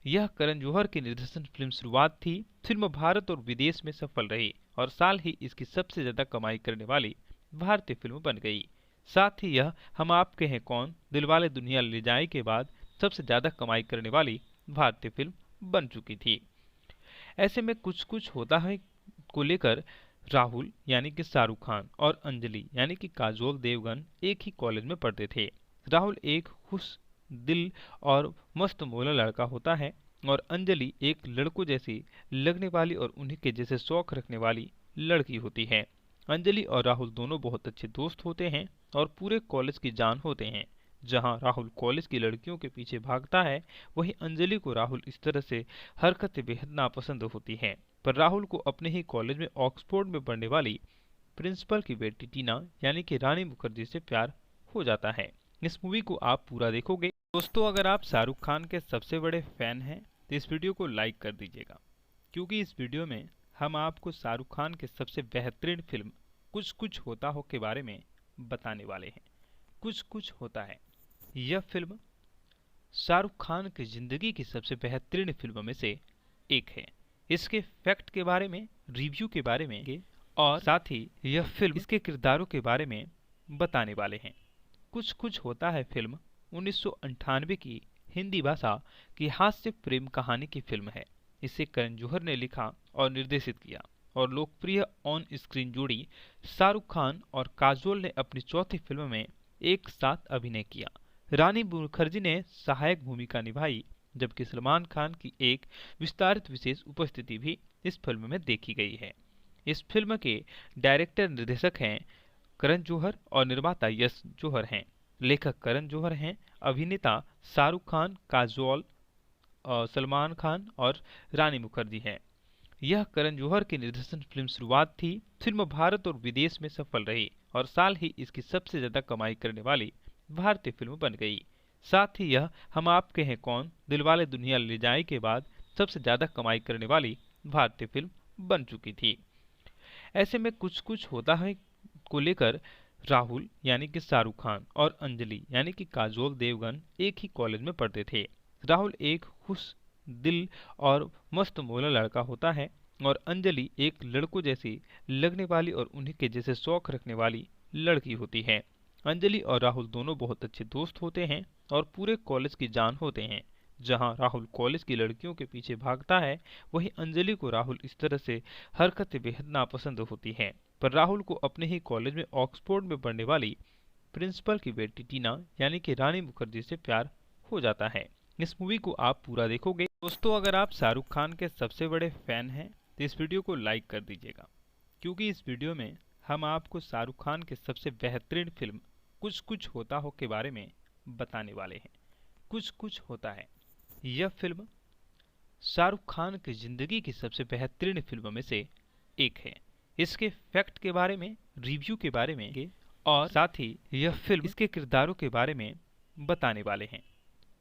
यह करण जौहर की निर्देशन फिल्म शुरुआत थी। फिल्म भारत और विदेश में सफल रही और साल ही इसकी सबसे ज्यादा कमाई करने वाली भारतीय फिल्म बन गई। साथ ही यह हम आपके हैं कौन, दिलवाले दुल्हनिया ले जाए के बाद सबसे ज्यादा कमाई करने वाली भारतीय फिल्म बन चुकी थी। ऐसे में कुछ कुछ होता है को लेकर राहुल यानी कि शाहरुख खान और अंजलि यानी कि काजोल देवगन एक ही कॉलेज में पढ़ते थे। राहुल एक खुश दिल और मस्त मौला लड़का होता है और अंजलि एक लड़कों जैसी लगने वाली और उन्हीं के जैसे शौक रखने वाली लड़की होती है। अंजलि और राहुल दोनों बहुत अच्छे दोस्त होते हैं और पूरे कॉलेज की जान होते हैं। जहां राहुल कॉलेज की लड़कियों के पीछे भागता है, वहीं अंजलि को राहुल इस तरह से हरकतें बेहद नापसंद होती हैं। पर राहुल को अपने ही कॉलेज में ऑक्सफोर्ड में पढ़ने वाली प्रिंसिपल की बेटी टीना यानी कि रानी मुखर्जी से प्यार हो जाता है। इस मूवी को आप पूरा देखोगे। दोस्तों, अगर आप शाहरुख खान के सबसे बड़े फैन हैं तो इस वीडियो को लाइक कर दीजिएगा, क्योंकि इस वीडियो में हम आपको शाहरुख खान के सबसे बेहतरीन फिल्म कुछ कुछ होता हो के बारे में बताने वाले हैं। कुछ कुछ होता है यह फिल्म शाहरुख खान की जिंदगी की सबसे बेहतरीन फिल्मों में से एक है। इसके फैक्ट के बारे में, रिव्यू के बारे में और साथ ही यह फिल्म इसके किरदारों के बारे में बताने वाले हैं। कुछ कुछ होता है फिल्म 1998 की हिंदी भाषा की हास्य प्रेम कहानी की फिल्म है। इसे करण जौहर ने लिखा और निर्देशित किया और लोकप्रिय ऑन स्क्रीन जोड़ी शाहरुख खान और काजोल ने अपनी चौथी फिल्म में एक साथ अभिनय किया। रानी मुखर्जी ने सहायक भूमिका निभाई, जबकि सलमान खान की एक विस्तारित विशेष उपस्थिति भी इस फिल्म में देखी गई है। इस फिल्म के डायरेक्टर निर्देशक हैं करण जौहर और निर्माता यश जौहर हैं। लेखक करण जौहर हैं, अभिनेता शाहरुख खान, काजोल, सलमान खान और रानी मुखर्जी हैं। यह करण जौहर की निर्देशन फिल्म शुरुआत थी। फिल्म भारत और विदेश में सफल रही और साल ही इसकी सबसे ज्यादा कमाई करने वाली भारतीय फिल्म बन गई। साथ ही यह हम आपके हैं कौन, दिलवाले दुल्हनिया ले जाए के बाद सबसे ज्यादा कमाई करने वाली भारतीय फिल्म बन चुकी थी। ऐसे में कुछ कुछ होता है को लेकर राहुल यानी कि शाहरुख खान और अंजलि यानी कि काजोल देवगन एक ही कॉलेज में पढ़ते थे। राहुल एक खुश दिल और मस्त मौला लड़का होता है और अंजलि एक लड़कों जैसी लगने वाली और उन्हीं के जैसे शौक रखने वाली लड़की होती है। अंजलि और राहुल दोनों बहुत अच्छे दोस्त होते हैं और पूरे कॉलेज की जान होते हैं। जहां राहुल कॉलेज की लड़कियों के पीछे भागता है, वहीं अंजलि को राहुल इस तरह से हरकतें बेहद नापसंद होती हैं। पर राहुल को अपने ही कॉलेज में ऑक्सफोर्ड में पढ़ने वाली प्रिंसिपल की बेटी टीना यानी कि रानी मुखर्जी से प्यार हो जाता है। इस मूवी को आप पूरा देखोगे। दोस्तों, अगर आप शाहरुख खान के सबसे बड़े फैन हैं तो इस वीडियो को लाइक कर दीजिएगा, क्योंकि इस वीडियो में हम आपको शाहरुख खान के सबसे बेहतरीन फिल्म कुछ कुछ होता हो के बारे में बताने वाले हैं। कुछ कुछ होता है यह फिल्म शाहरुख खान की जिंदगी की सबसे बेहतरीन फिल्मों में से एक है। इसके फैक्ट के बारे में, रिव्यू के बारे में और साथ ही यह फिल्म इसके किरदारों के बारे में बताने वाले हैं।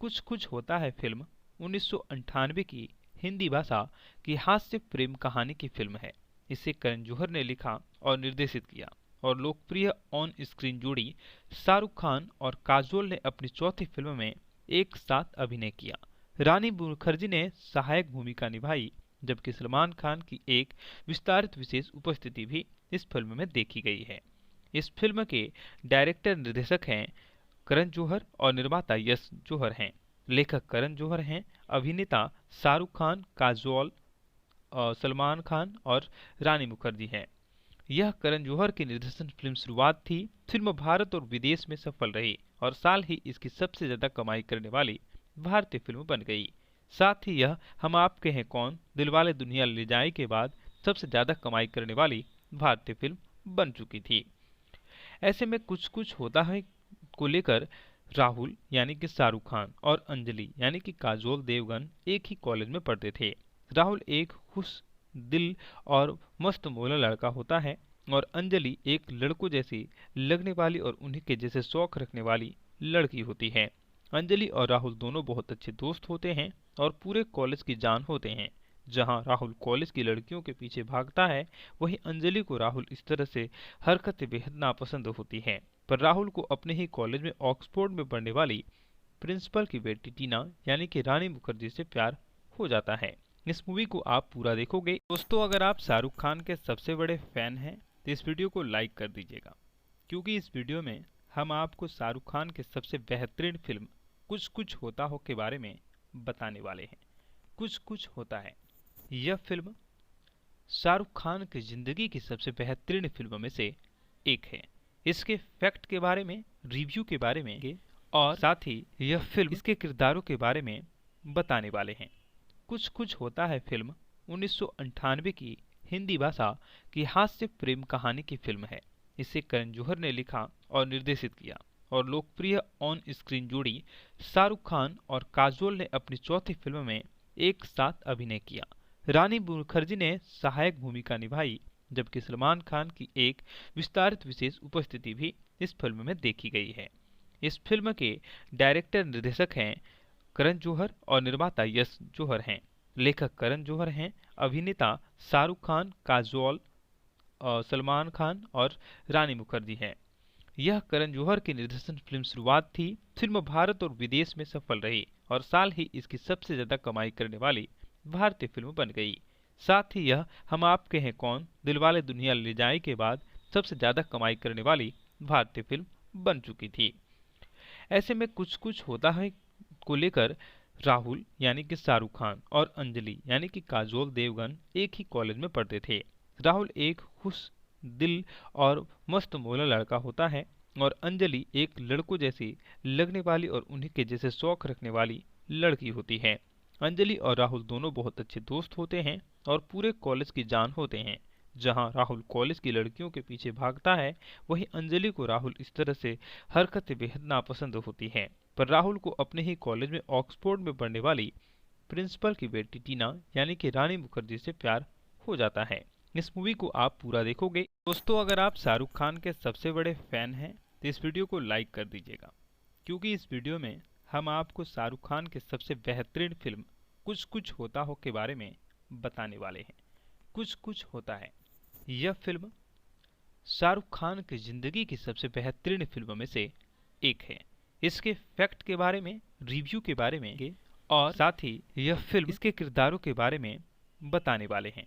कुछ कुछ होता है फिल्म 1998 की हिंदी भाषा की हास्य प्रेम कहानी की फिल्म है। इसे करण जौहर ने लिखा और निर्देशित किया और लोकप्रिय ऑन स्क्रीन जोड़ी शाहरुख खान और काजोल ने अपनी चौथी फिल्म में एक साथ अभिनय किया। रानी मुखर्जी ने सहायक भूमिका निभाई, जबकि सलमान खान की एक विस्तारित विशेष उपस्थिति भी इस फिल्म में देखी गई है। इस फिल्म के डायरेक्टर निर्देशक हैं करण जौहर और निर्माता यश जौहर हैं। लेखक करण जौहर हैं, अभिनेता शाहरुख खान, काजोल, सलमान खान और रानी मुखर्जी हैं। यह करण जौहर की निर्देशन फिल्म शुरुआत थी। फिल्म भारत और विदेश में सफल रही और साल ही इसकी सबसे ज्यादा कमाई करने वाली भारतीय फिल्म बन गई। साथ ही यह हम आपके हैं कौन, दिलवाले दुल्हनिया ले जाएं के बाद सबसे ज्यादा कमाई करने वाली भारतीय फिल्म बन चुकी थी। ऐसे में कुछ कुछ होता है को लेकर राहुल यानी कि शाहरुख खान और अंजलि यानी कि काजोल देवगन एक ही कॉलेज में पढ़ते थे। राहुल एक खुश दिल और मस्त मौला लड़का होता है और अंजलि एक लड़कों जैसी लगने वाली और उन्हीं के जैसे शौक रखने वाली लड़की होती है। अंजलि और राहुल दोनों बहुत अच्छे दोस्त होते हैं और पूरे कॉलेज की जान होते हैं। जहां राहुल कॉलेज की लड़कियों के पीछे भागता है, वहीं अंजलि को राहुल इस तरह से हरकतें बेहद नापसंद होती हैं। पर राहुल को अपने ही कॉलेज में ऑक्सफोर्ड में पढ़ने वाली प्रिंसिपल की बेटी टीना यानी कि रानी मुखर्जी से प्यार हो जाता है। इस मूवी को आप पूरा देखोगे। दोस्तों, अगर आप शाहरुख खान के सबसे बड़े फैन हैं तो इस वीडियो को लाइक कर दीजिएगा, क्योंकि इस वीडियो में हम आपको शाहरुख खान के सबसे बेहतरीन फिल्म कुछ कुछ होता हो के बारे में बताने वाले हैं। कुछ कुछ होता है यह फिल्म शाहरुख खान की जिंदगी की सबसे बेहतरीन फिल्मों में से एक है। इसके फैक्ट के बारे में, रिव्यू के बारे में और साथ ही यह फिल्म इसके किरदारों के बारे में बताने वाले हैं। कुछ कुछ होता है फिल्म 1998 की हिंदी भाषा की हास्य प्रेम कहानी की फिल्म है। इसे करण जौहर ने लिखा और निर्देशित किया और लोकप्रिय ऑन स्क्रीन जोड़ी शाहरुख खान और काजोल ने अपनी चौथी फिल्म में एक साथ अभिनय किया। रानी मुखर्जी ने सहायक भूमिका निभाई, जबकि सलमान खान की एक विस्तारित विशेष उपस्थिति भी इस फिल्म में देखी गई है। इस फिल्म के डायरेक्टर निर्देशक हैं करण जौहर और निर्माता यश जौहर हैं। लेखक करण जौहर हैं, अभिनेता शाहरुख खान, काजोल, सलमान खान और रानी मुखर्जी हैं। यह करण जौहर की निर्देशन फिल्म शुरुआत थी। फिल्म भारत और विदेश में सफल रही और साल ही इसकी सबसे ज्यादा कमाई करने वाली भारतीय फिल्म बन गई। साथ ही यह हम आपके हैं कौन, दिलवाले दुल्हनिया ले जाएं के बाद सबसे ज्यादा कमाई करने वाली भारतीय फिल्म बन चुकी थी। ऐसे में कुछ कुछ होता है को लेकर राहुल यानी कि शाहरुख खान और अंजलि यानी कि काजोल देवगन एक ही कॉलेज में पढ़ते थे। राहुल एक खुश दिल और मस्त मौला लड़का होता है और अंजलि एक लड़कों जैसी लगने वाली और उन्हीं के जैसे शौक रखने वाली लड़की होती है। अंजलि और राहुल दोनों बहुत अच्छे दोस्त होते हैं और पूरे कॉलेज की जान होते हैं। जहां राहुल कॉलेज की लड़कियों के पीछे भागता है, वहीं अंजलि को राहुल इस तरह से हरकतें बेहद नापसंद होती हैं। पर राहुल को अपने ही कॉलेज में ऑक्सफोर्ड में पढ़ने वाली प्रिंसिपल की बेटी टीना यानी कि रानी मुखर्जी से प्यार हो जाता है। इस मूवी को आप पूरा देखोगे। दोस्तों, अगर आप शाहरुख खान के सबसे बड़े फैन हैं तो इस वीडियो को लाइक कर दीजिएगा, क्योंकि इस वीडियो में हम आपको शाहरुख खान के सबसे बेहतरीन फिल्म कुछ कुछ होता हो के बारे में बताने वाले हैं। कुछ कुछ होता है यह फिल्म शाहरुख खान की जिंदगी की सबसे बेहतरीन फिल्मों में से एक है। इसके फैक्ट के बारे में, रिव्यू के बारे में और साथ ही यह फिल्म इसके किरदारों के बारे में बताने वाले हैं।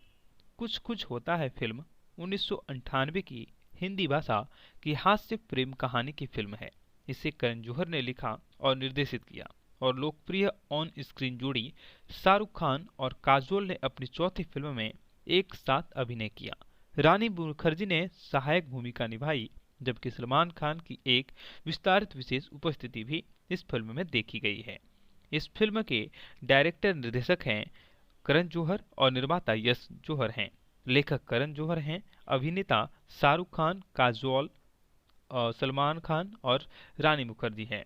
कुछ कुछ होता है फिल्म 1998 की हिंदी भाषा की हास्य प्रेम कहानी की फिल्म है। इसे करण जौहर ने लिखा और निर्देशित किया और लोकप्रिय ऑन स्क्रीन जोड़ी शाहरुख खान और काजोल ने अपनी चौथी फिल्म में एक साथ अभिनय किया। रानी मुखर्जी ने सहायक भूमिका निभाई, जबकि सलमान खान की एक विस्तारित विशेष उपस्थिति भी इस फिल्म में देखी गई है। इस फिल्म के डायरेक्टर निर्देशक हैं करण जौहर और निर्माता यश जौहर हैं। लेखक करण जौहर हैं, अभिनेता शाहरुख खान, काजोल, सलमान खान और रानी मुखर्जी हैं।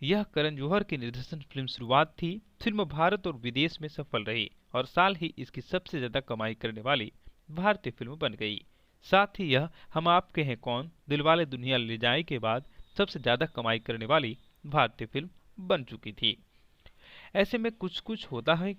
यह करण जौहर की निर्देशन फिल्म शुरुआत थी। फिल्म भारत और विदेश में सफल रही और साल ही इसकी सबसे ज्यादा कमाई करने वाली भारतीय फिल्म बन गई। साथ ही यह हम आपके हैं कौन, दिलवाले दुल्हनिया ले जाएं के बाद सबसे ज्यादा कमाई करने वाली भारतीय फिल्म बन चुकी थी। ऐसे में कुछ कुछ होता है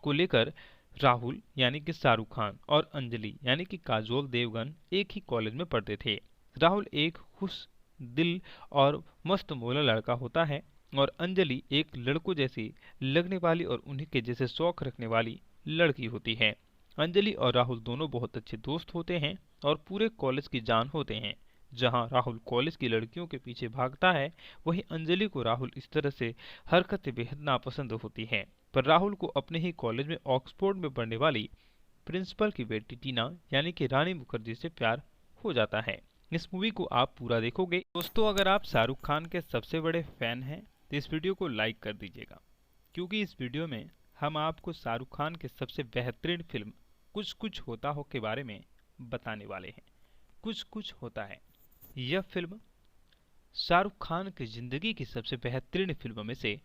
को लेकर राहुल यानी कि शाहरुख खान और अंजलि यानी कि काजोल देवगन एक ही कॉलेज में पढ़ते थे। राहुल एक खुश दिल और मस्त मौला लड़का होता है और अंजलि एक लड़कों जैसी लगने वाली और उन्हीं के जैसे शौक रखने वाली लड़की होती है। अंजलि और राहुल दोनों बहुत अच्छे दोस्त होते हैं और पूरे कॉलेज की जान होते हैं। जहां राहुल कॉलेज की लड़कियों के पीछे भागता है, वहीं अंजलि को राहुल इस तरह से हरकतें बेहद नापसंद होती हैं। पर राहुल को अपने ही कॉलेज में ऑक्सफोर्ड में पढ़ने वाली प्रिंसिपल की बेटी टीना यानी कि रानी मुखर्जी से प्यार हो जाता है। इस मूवी को आप पूरा देखोगे। दोस्तों, अगर आप शाहरुख खान के सबसे बड़े फैन हैं तो इस वीडियो को लाइक कर दीजिएगा, क्योंकि इस वीडियो में हम आपको शाहरुख खान के सबसे बेहतरीन फिल्म कुछ कुछ होता हो के बारे में बताने वाले हैं। कुछ कुछ होता है यह फिल्म शाहरुख खान की जिंदगी की सबसे बेहतरीन फिल्मों में से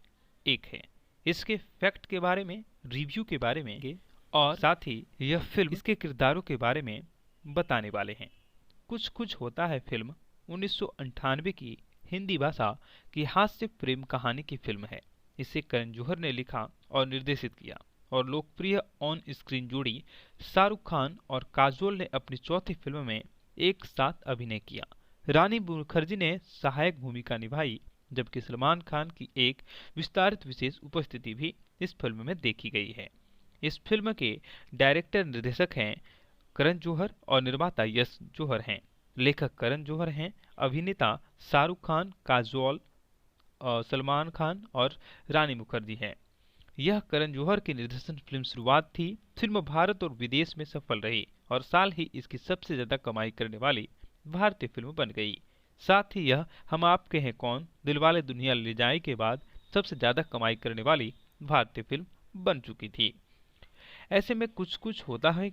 एक है। इसके फैक्ट के बारे में, रिव्यू के बारे में और साथ ही यह फिल्म इसके किरदारों के बारे में बताने वाले हैं। कुछ कुछ होता है फिल्म 1998 की हिंदी भाषा की हास्य प्रेम कहानी की फिल्म है। इसे करण जौहर ने लिखा और निर्देशित किया और लोकप्रिय ऑन स्क्रीन जोड़ी शाहरुख खान और काजोल ने अपनी चौथी फिल्म में एक साथ अभिनय किया। रानी मुखर्जी ने सहायक भूमिका निभाई, जबकि सलमान खान की एक विस्तारित विशेष उपस्थिति भी इस फिल्म में देखी गई है। इस फिल्म के डायरेक्टर निर्देशक हैं करण जौहर और निर्माता यश जौहर हैं। लेखक करण जौहर हैं, अभिनेता शाहरुख खान, काजोल, सलमान खान और रानी मुखर्जी हैं। यह करण जौहर की निर्देशन फिल्म शुरुआत थी। फिल्म भारत और विदेश में सफल रही और साल ही इसकी सबसे ज्यादा कमाई करने वाली भारतीय फिल्म बन गई। साथ ही यह हम आपके हैं कौन, दिलवाले दुल्हनिया ले जाए के बाद सबसे ज्यादा कमाई करने वाली भारतीय फिल्म बन चुकी थी। ऐसे में कुछ कुछ होता है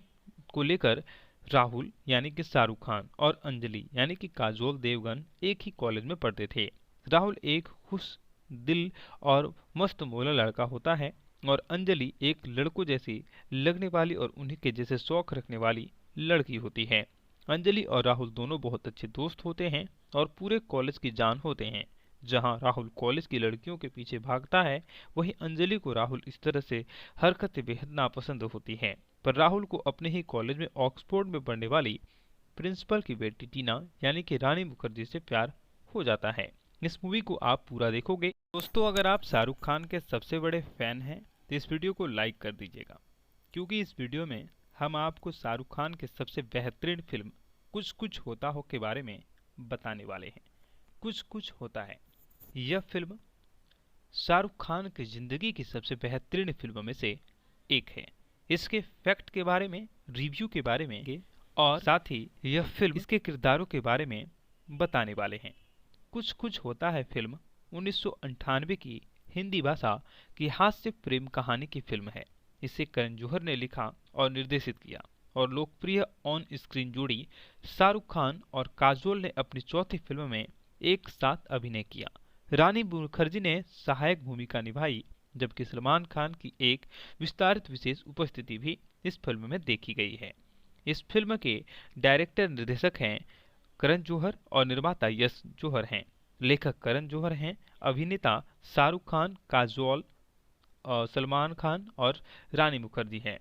को लेकर राहुल यानी कि शाहरुख खान और अंजलि यानी कि काजोल देवगन एक ही कॉलेज में पढ़ते थे। राहुल एक खुश दिल और मस्त मौला लड़का होता है और अंजलि एक लड़कों जैसी लगने वाली और उन्हीं के जैसे शौक रखने वाली लड़की होती है। अंजलि और राहुल दोनों बहुत अच्छे दोस्त होते हैं और पूरे कॉलेज की जान होते हैं। जहां राहुल कॉलेज की लड़कियों के पीछे भागता है, वहीं अंजलि को राहुल इस तरह से हरकतें बेहद नापसंद होती हैं। पर राहुल को अपने ही कॉलेज में ऑक्सफोर्ड में पढ़ने वाली प्रिंसिपल की बेटी टीना यानी कि रानी मुखर्जी से प्यार हो जाता है। इस मूवी को आप पूरा देखोगे। दोस्तों, अगर आप शाहरुख खान के सबसे बड़े फैन हैं तो इस वीडियो को लाइक कर दीजिएगा, क्योंकि इस वीडियो में हम आपको शाहरुख खान के सबसे बेहतरीन फिल्म कुछ कुछ होता हो के बारे में बताने वाले हैं। कुछ कुछ होता है यह फिल्म शाहरुख खान की जिंदगी की सबसे बेहतरीन फिल्मों में से एक है। इसके फैक्ट के बारे में, रिव्यू के बारे में और साथ ही यह फिल्म इसके किरदारों के बारे में बताने वाले हैं। कुछ कुछ होता है फिल्म 1998 की हिंदी भाषा की हास्य प्रेम कहानी की फिल्म है। इसे करण जौहर ने लिखा और निर्देशित किया और लोकप्रिय ऑन स्क्रीन जोड़ी शाहरुख खान और काजोल ने अपनी चौथी फिल्म में एक साथ अभिनय किया। रानी मुखर्जी ने सहायक भूमिका निभाई, जबकि सलमान खान की एक विस्तारित विशेष उपस्थिति भी इस फिल्म में देखी गई है। इस फिल्म के डायरेक्टर निर्देशक हैं करण जौहर और निर्माता यश जौहर हैं। लेखक करण जौहर हैं, अभिनेता शाहरुख खान, काजोल, सलमान खान और रानी मुखर्जी हैं।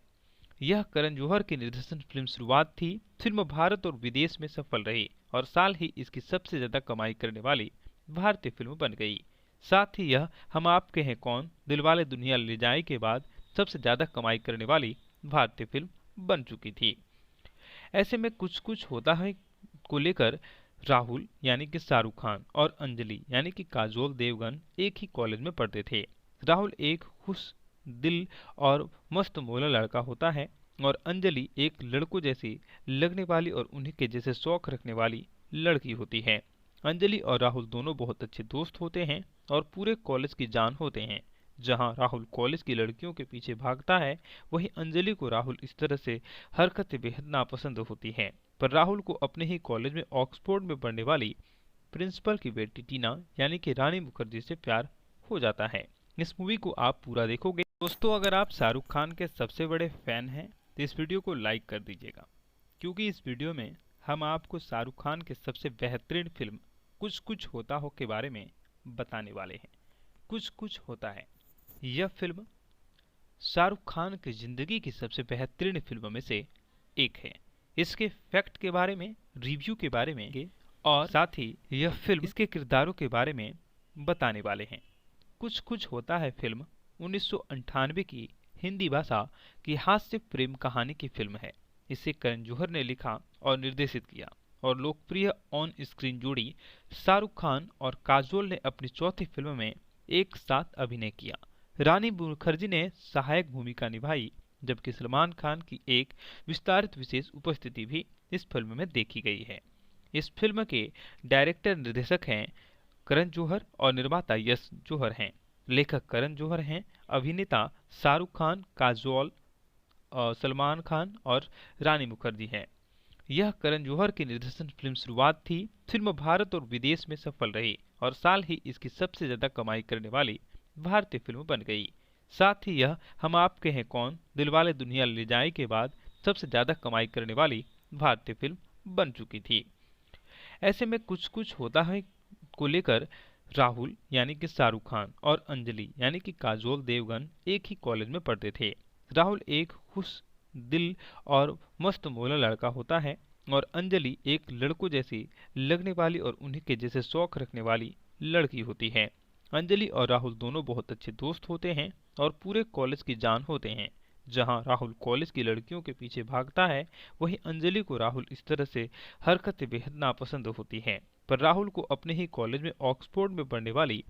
यह करण जौहर की निर्देशन फिल्म शुरुआत थी। फिल्म भारत और विदेश में सफल रही और साल ही इसकी सबसे ज्यादा कमाई करने वाली भारतीय फिल्म बन गई। साथ ही यह हम आपके हैं कौन, दिलवाले दुल्हनिया ले जाए के बाद सबसे ज्यादा कमाई करने वाली भारतीय फिल्म बन चुकी थी। ऐसे में कुछ कुछ होता है को लेकर राहुल यानी कि शाहरुख खान और अंजलि यानी कि काजोल देवगन एक ही कॉलेज में पढ़ते थे। राहुल एक खुश दिल और मस्त मौला लड़का होता है और अंजलि एक लड़कों जैसी लगने वाली और उन्हीं के जैसे शौक रखने वाली लड़की होती है। अंजलि और राहुल दोनों बहुत अच्छे दोस्त होते हैं और पूरे कॉलेज की जान होते हैं। जहां राहुल कॉलेज की लड़कियों के पीछे भागता है, वहीं अंजलि को राहुल इस तरह से हरकतें बेहद नापसंद होती हैं। पर राहुल को अपने ही कॉलेज में ऑक्सफोर्ड में पढ़ने वाली प्रिंसिपल की बेटी टीना यानी कि रानी मुखर्जी से प्यार हो जाता है। इस मूवी को आप पूरा देखोगे। दोस्तों, अगर आप शाहरुख खान के सबसे बड़े फैन हैं तो इस वीडियो को लाइक कर दीजिएगा, क्योंकि इस वीडियो में हम आपको शाहरुख खान के सबसे बेहतरीन फिल्म कुछ कुछ होता हो के बारे में बताने वाले हैं। कुछ कुछ होता है यह फिल्म शाहरुख खान की जिंदगी की सबसे बेहतरीन फिल्मों में से एक है। इसके फैक्ट के बारे में, रिव्यू के बारे में और साथ ही यह फिल्म इसके किरदारों के बारे में बताने वाले हैं। कुछ कुछ होता है फिल्म 1998 की हिंदी भाषा की हास्य प्रेम कहानी की फिल्म है। इसे करण जौहर ने लिखा और निर्देशित किया और लोकप्रिय ऑन स्क्रीन जोड़ी शाहरुख खान और काजोल ने अपनी चौथी फिल्म में एक साथ अभिनय किया। रानी मुखर्जी ने सहायक भूमिका निभाई, जबकि सलमान खान की एक विस्तारित विशेष उपस्थिति भी इस फिल्म में देखी गई है। इस फिल्म के डायरेक्टर निर्देशक हैं करण जौहर और निर्माता यश जौहर हैं। लेखक करण जौहर हैं, अभिनेता शाहरुख खान, काजोल, सलमान खान और रानी मुखर्जी हैं। यह करण जौहर की निर्देशन फिल्म शुरुआत थी। फिल्म भारत और विदेश में सफल रही और साल ही इसकी सबसे ज्यादा कमाई करने वाली भारतीय फिल्म बन गई। साथ ही यह हम आपके हैं कौन, दिलवाले दुल्हनिया ले जाए के बाद सबसे ज्यादा कमाई करने वाली भारतीय फिल्म बन चुकी थी। ऐसे में कुछ कुछ होता है को लेकर राहुल यानी कि शाहरुख खान और अंजलि यानी कि काजोल देवगन एक ही कॉलेज में पढ़ते थे। राहुल एक खुश दिल और मस्त मौला लड़का होता है और अंजलि एक लड़कों जैसी लगने वाली और उन्हीं के जैसे शौक रखने वाली लड़की होती है। अंजलि और राहुल दोनों बहुत अच्छे दोस्त होते हैं और पूरे कॉलेज की जान होते हैं। जहां राहुल कॉलेज की लड़कियों के पीछे भागता है, वहीं अंजलि को राहुल इस तरह से हरकतें बेहद नापसंद होती हैं। पर राहुल को अपने ही कॉलेज में ऑक्सफोर्ड में पढ़ने वाली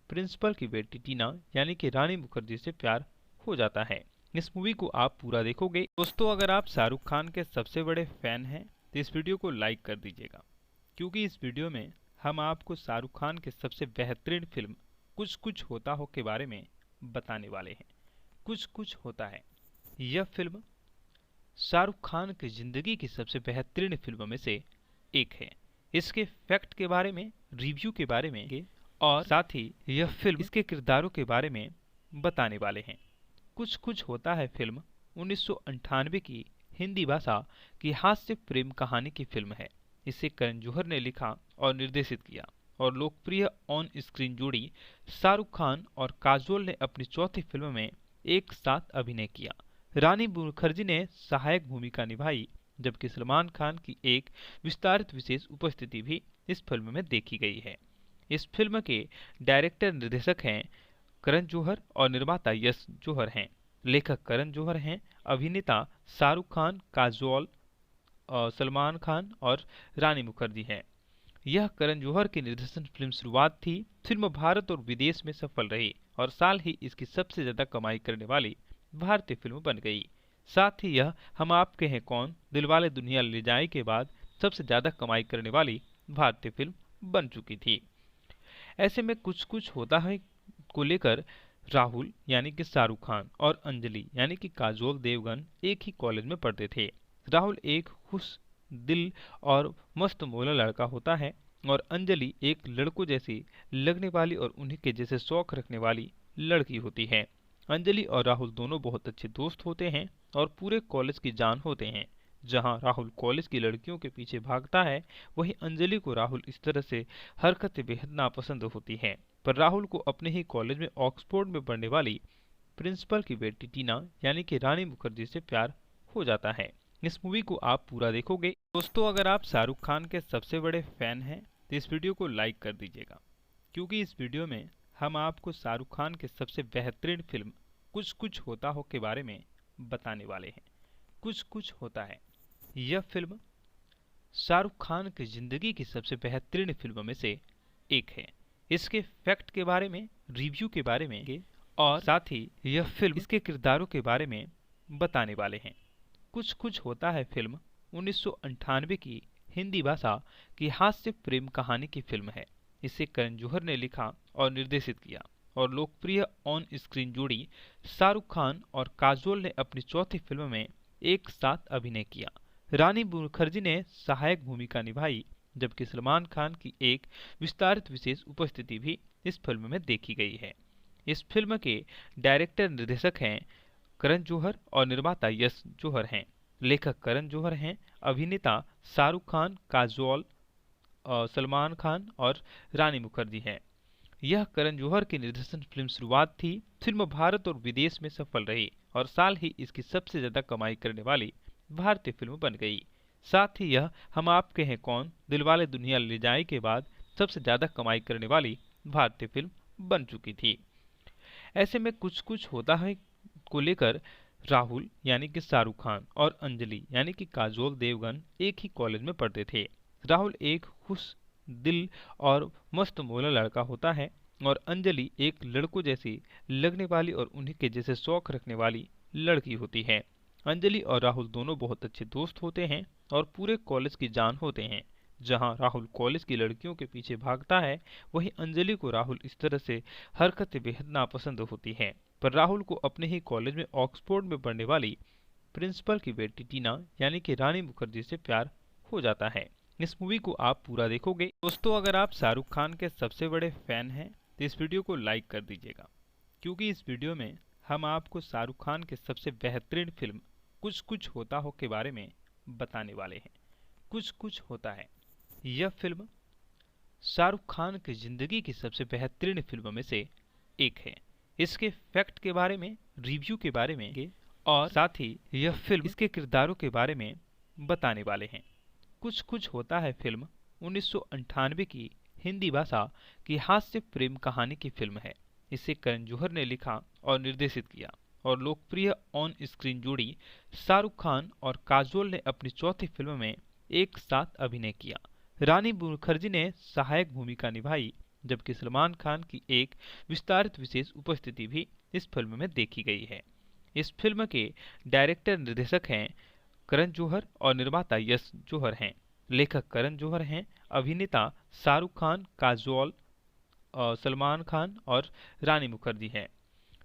प्रिंसिपल की बेटी टीना यानी कि रानी मुखर्जी से प्यार हो जाता है। इस मूवी को आप पूरा देखोगे। दोस्तों, अगर आप शाहरुख खान के सबसे बड़े फैन हैं तो इस वीडियो को लाइक कर दीजिएगा, क्योंकि इस वीडियो में हम आपको शाहरुख खान के सबसे बेहतरीन फिल्म कुछ कुछ होता हो के बारे में बताने वाले हैं। कुछ कुछ होता है यह फिल्म शाहरुख खान की जिंदगी की सबसे बेहतरीन फिल्मों में से एक है। इसके फैक्ट के बारे में, रिव्यू के बारे में और साथ ही यह फिल्म इसके किरदारों के बारे में बताने वाले हैं। कुछ कुछ होता है फिल्म 1998 की हिंदी भाषा की हास्य प्रेम कहानी की फिल्म है। इसे करण जौहर ने लिखा और निर्देशित किया और लोकप्रिय ऑन स्क्रीन जोड़ी शाहरुख खान और काजोल ने अपनी चौथी फिल्म में एक साथ अभिनय किया। रानी मुखर्जी ने सहायक भूमिका निभाई, जबकि सलमान खान की एक विस्तारित विशेष उपस्थिति भी इस फिल्म में देखी गई है। इस फिल्म के डायरेक्टर निर्देशक हैं करण जौहर और निर्माता यश जौहर हैं। लेखक करण जौहर हैं, अभिनेता शाहरुख खान, काजोल, सलमान खान और रानी मुखर्जी हैं। यह करण जौहर की निर्देशन फिल्म शुरुआत थी। फिल्म भारत और विदेश में सफल रही और साल ही इसकी सबसे ज्यादा कमाई करने वाली भारतीय फिल्म बन गई। साथ ही यह हम आपके हैं कौन, दिलवाले दुल्हनिया ले जाए के बाद सबसे ज्यादा कमाई करने वाली भारतीय फिल्म बन चुकी थी। ऐसे में कुछ कुछ होता है को लेकर राहुल यानी कि शाहरुख खान और अंजलि यानी कि काजोल देवगन एक ही कॉलेज में पढ़ते थे। राहुल एक खुश दिल और मस्त मौला लड़का होता है और अंजलि एक लड़कों जैसी लगने वाली और उन्हीं के जैसे शौक रखने वाली लड़की होती है। अंजलि और राहुल दोनों बहुत अच्छे दोस्त होते हैं और पूरे कॉलेज की जान होते हैं। जहां राहुल कॉलेज की लड़कियों के पीछे भागता है, वहीं अंजलि को राहुल इस तरह से हरकतें बेहद नापसंद होती हैं। पर राहुल को अपने ही कॉलेज में ऑक्सफोर्ड में पढ़ने वाली प्रिंसिपल की बेटी टीना यानी कि रानी मुखर्जी से प्यार हो जाता है। इस मूवी को आप पूरा देखोगे। दोस्तों, अगर आप शाहरुख खान के सबसे बड़े फैन हैं तो इस वीडियो को लाइक कर दीजिएगा, क्योंकि इस वीडियो में हम आपको शाहरुख खान के सबसे बेहतरीन फिल्म कुछ कुछ होता हो के बारे में बताने वाले हैं। कुछ कुछ होता है यह फिल्म शाहरुख खान की जिंदगी की सबसे बेहतरीन फिल्मों में से एक है। इसके फैक्ट के बारे में, रिव्यू के बारे में और साथ ही यह फिल्म इसके किरदारों के बारे में बताने वाले हैं। कुछ कुछ होता है फिल्म 1998 की हिंदी भाषा की हास्य प्रेम कहानी की फिल्म है। इसे करण जौहर ने लिखा और निर्देशित किया और लोकप्रिय ऑन स्क्रीन जोड़ी शाहरुख खान और काजोल ने अपनी चौथी फिल्म में एक साथ अभिनय किया। रानी मुखर्जी ने सहायक भूमिका निभाई, जबकि सलमान खान की एक विस्तारित विशेष उपस्थिति भी इस फिल्म में देखी गई है। इस फिल्म के डायरेक्टर निर्देशक हैं करण जौहर और निर्माता यश जौहर हैं। लेखक करण जौहर हैं, अभिनेता शाहरुख खान, काजोल, सलमान खान और रानी मुखर्जी हैं। यह करण जौहर की निर्देशन फिल्म शुरुआत थी। फिल्म भारत और विदेश में सफल रही और साल ही इसकी सबसे ज्यादा कमाई करने वाली भारतीय फिल्म बन गई। साथ ही यह हम आपके हैं कौन, दिलवाले दुल्हनिया ले जाए के बाद सबसे ज्यादा कमाई करने वाली भारतीय फिल्म बन चुकी थी। ऐसे में कुछ कुछ होता है को लेकर राहुल यानी कि शाहरुख खान और अंजलि यानी कि काजोल देवगन एक ही कॉलेज में पढ़ते थे। राहुल एक खुश दिल और मस्त मौला लड़का होता है और अंजलि एक लड़कों जैसी लगने वाली और उन्हीं के जैसे शौक रखने वाली लड़की होती है। अंजलि और राहुल दोनों बहुत अच्छे दोस्त होते हैं और पूरे कॉलेज की जान होते हैं। जहां राहुल कॉलेज की लड़कियों के पीछे भागता है, वहीं अंजलि को राहुल इस तरह से हरकतें बेहद नापसंद होती हैं। पर राहुल को अपने ही कॉलेज में ऑक्सफोर्ड में पढ़ने वाली प्रिंसिपल की बेटी टीना यानी कि रानी मुखर्जी से प्यार हो जाता है। इस मूवी को आप पूरा देखोगे। दोस्तों, अगर आप शाहरुख खान के सबसे बड़े फैन हैं तो इस वीडियो को लाइक कर दीजिएगा, क्योंकि इस वीडियो में हम आपको शाहरुख खान के सबसे बेहतरीन फिल्म कुछ कुछ होता हो के बारे में बताने वाले हैं। कुछ कुछ होता है, यह फिल्म शाहरुख खान की जिंदगी की सबसे बेहतरीन फिल्मों में से एक है। इसके फैक्ट के बारे में, रिव्यू के बारे में और साथ ही यह फिल्म इसके किरदारों के बारे में बताने वाले हैं। कुछ कुछ होता है फिल्म 1998 की हिंदी भाषा की हास्य प्रेम कहानी की फिल्म है। इसे करण जौहर ने लिखा और निर्देशित किया और लोकप्रिय ऑन स्क्रीन जोड़ी शाहरुख खान और काजोल ने अपनी चौथी फिल्म में एक साथ अभिनय किया। रानी मुखर्जी ने सहायक भूमिका निभाई, जबकि सलमान खान की एक विस्तारित विशेष उपस्थिति भी इस फिल्म में देखी गई है। इस फिल्म के डायरेक्टर निर्देशक हैं करण जौहर और निर्माता यश जौहर हैं। लेखक करण जौहर हैं, अभिनेता शाहरुख खान, काजोल, सलमान खान और रानी मुखर्जी हैं।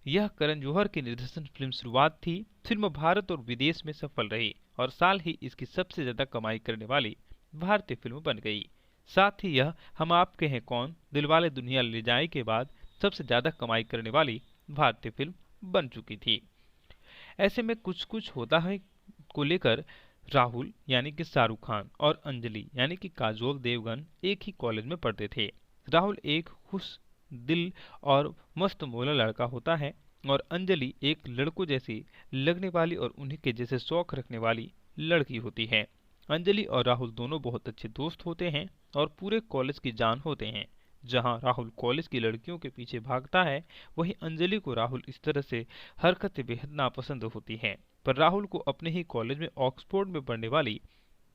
यह करण जौहर की निर्देशन फिल्म शुरुआत थी। फिल्म भारत और विदेश में सफल रही और साल ही इसकी सबसे ज्यादा कमाई करने वाली भारतीय फिल्म बन गई। साथ ही यह हम आपके हैं कौन, दिलवाले दुल्हनिया ले जाए के बाद सबसे ज्यादा कमाई करने वाली भारतीय फिल्म बन चुकी थी। ऐसे में कुछ कुछ होता है को लेकर राहुल यानी कि शाहरुख खान और अंजलि यानी कि काजोल देवगन एक ही कॉलेज में पढ़ते थे। राहुल एक खुश दिल और मस्त मौला लड़का होता है और अंजलि एक लड़कों जैसी लगने वाली और उन्हीं के जैसे शौक रखने वाली लड़की होती है। अंजलि और राहुल दोनों बहुत अच्छे दोस्त होते हैं और पूरे कॉलेज की जान होते हैं। जहां राहुल कॉलेज की लड़कियों के पीछे भागता है, वहीं अंजलि को राहुल इस तरह से हरकतें बेहद नापसंद होती हैं। पर राहुल को अपने ही कॉलेज में ऑक्सफोर्ड में पढ़ने वाली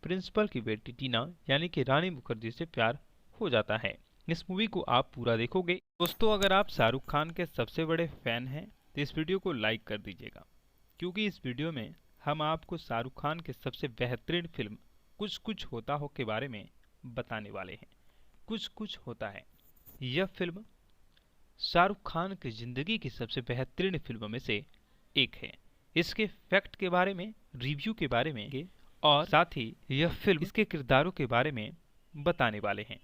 प्रिंसिपल की बेटी टीना यानी कि रानी मुखर्जी से प्यार हो जाता है। इस मूवी को आप पूरा देखोगे। दोस्तों, अगर आप शाहरुख खान के सबसे बड़े फैन हैं तो इस वीडियो को लाइक कर दीजिएगा, क्योंकि इस वीडियो में हम आपको शाहरुख खान के सबसे बेहतरीन फिल्म कुछ कुछ होता हो के बारे में बताने वाले हैं। कुछ कुछ होता है, यह फिल्म शाहरुख खान की जिंदगी की सबसे बेहतरीन फिल्मों में से एक है। इसके फैक्ट के बारे में, रिव्यू के बारे में और साथ ही यह फिल्म इसके किरदारों के बारे में बताने वाले हैं।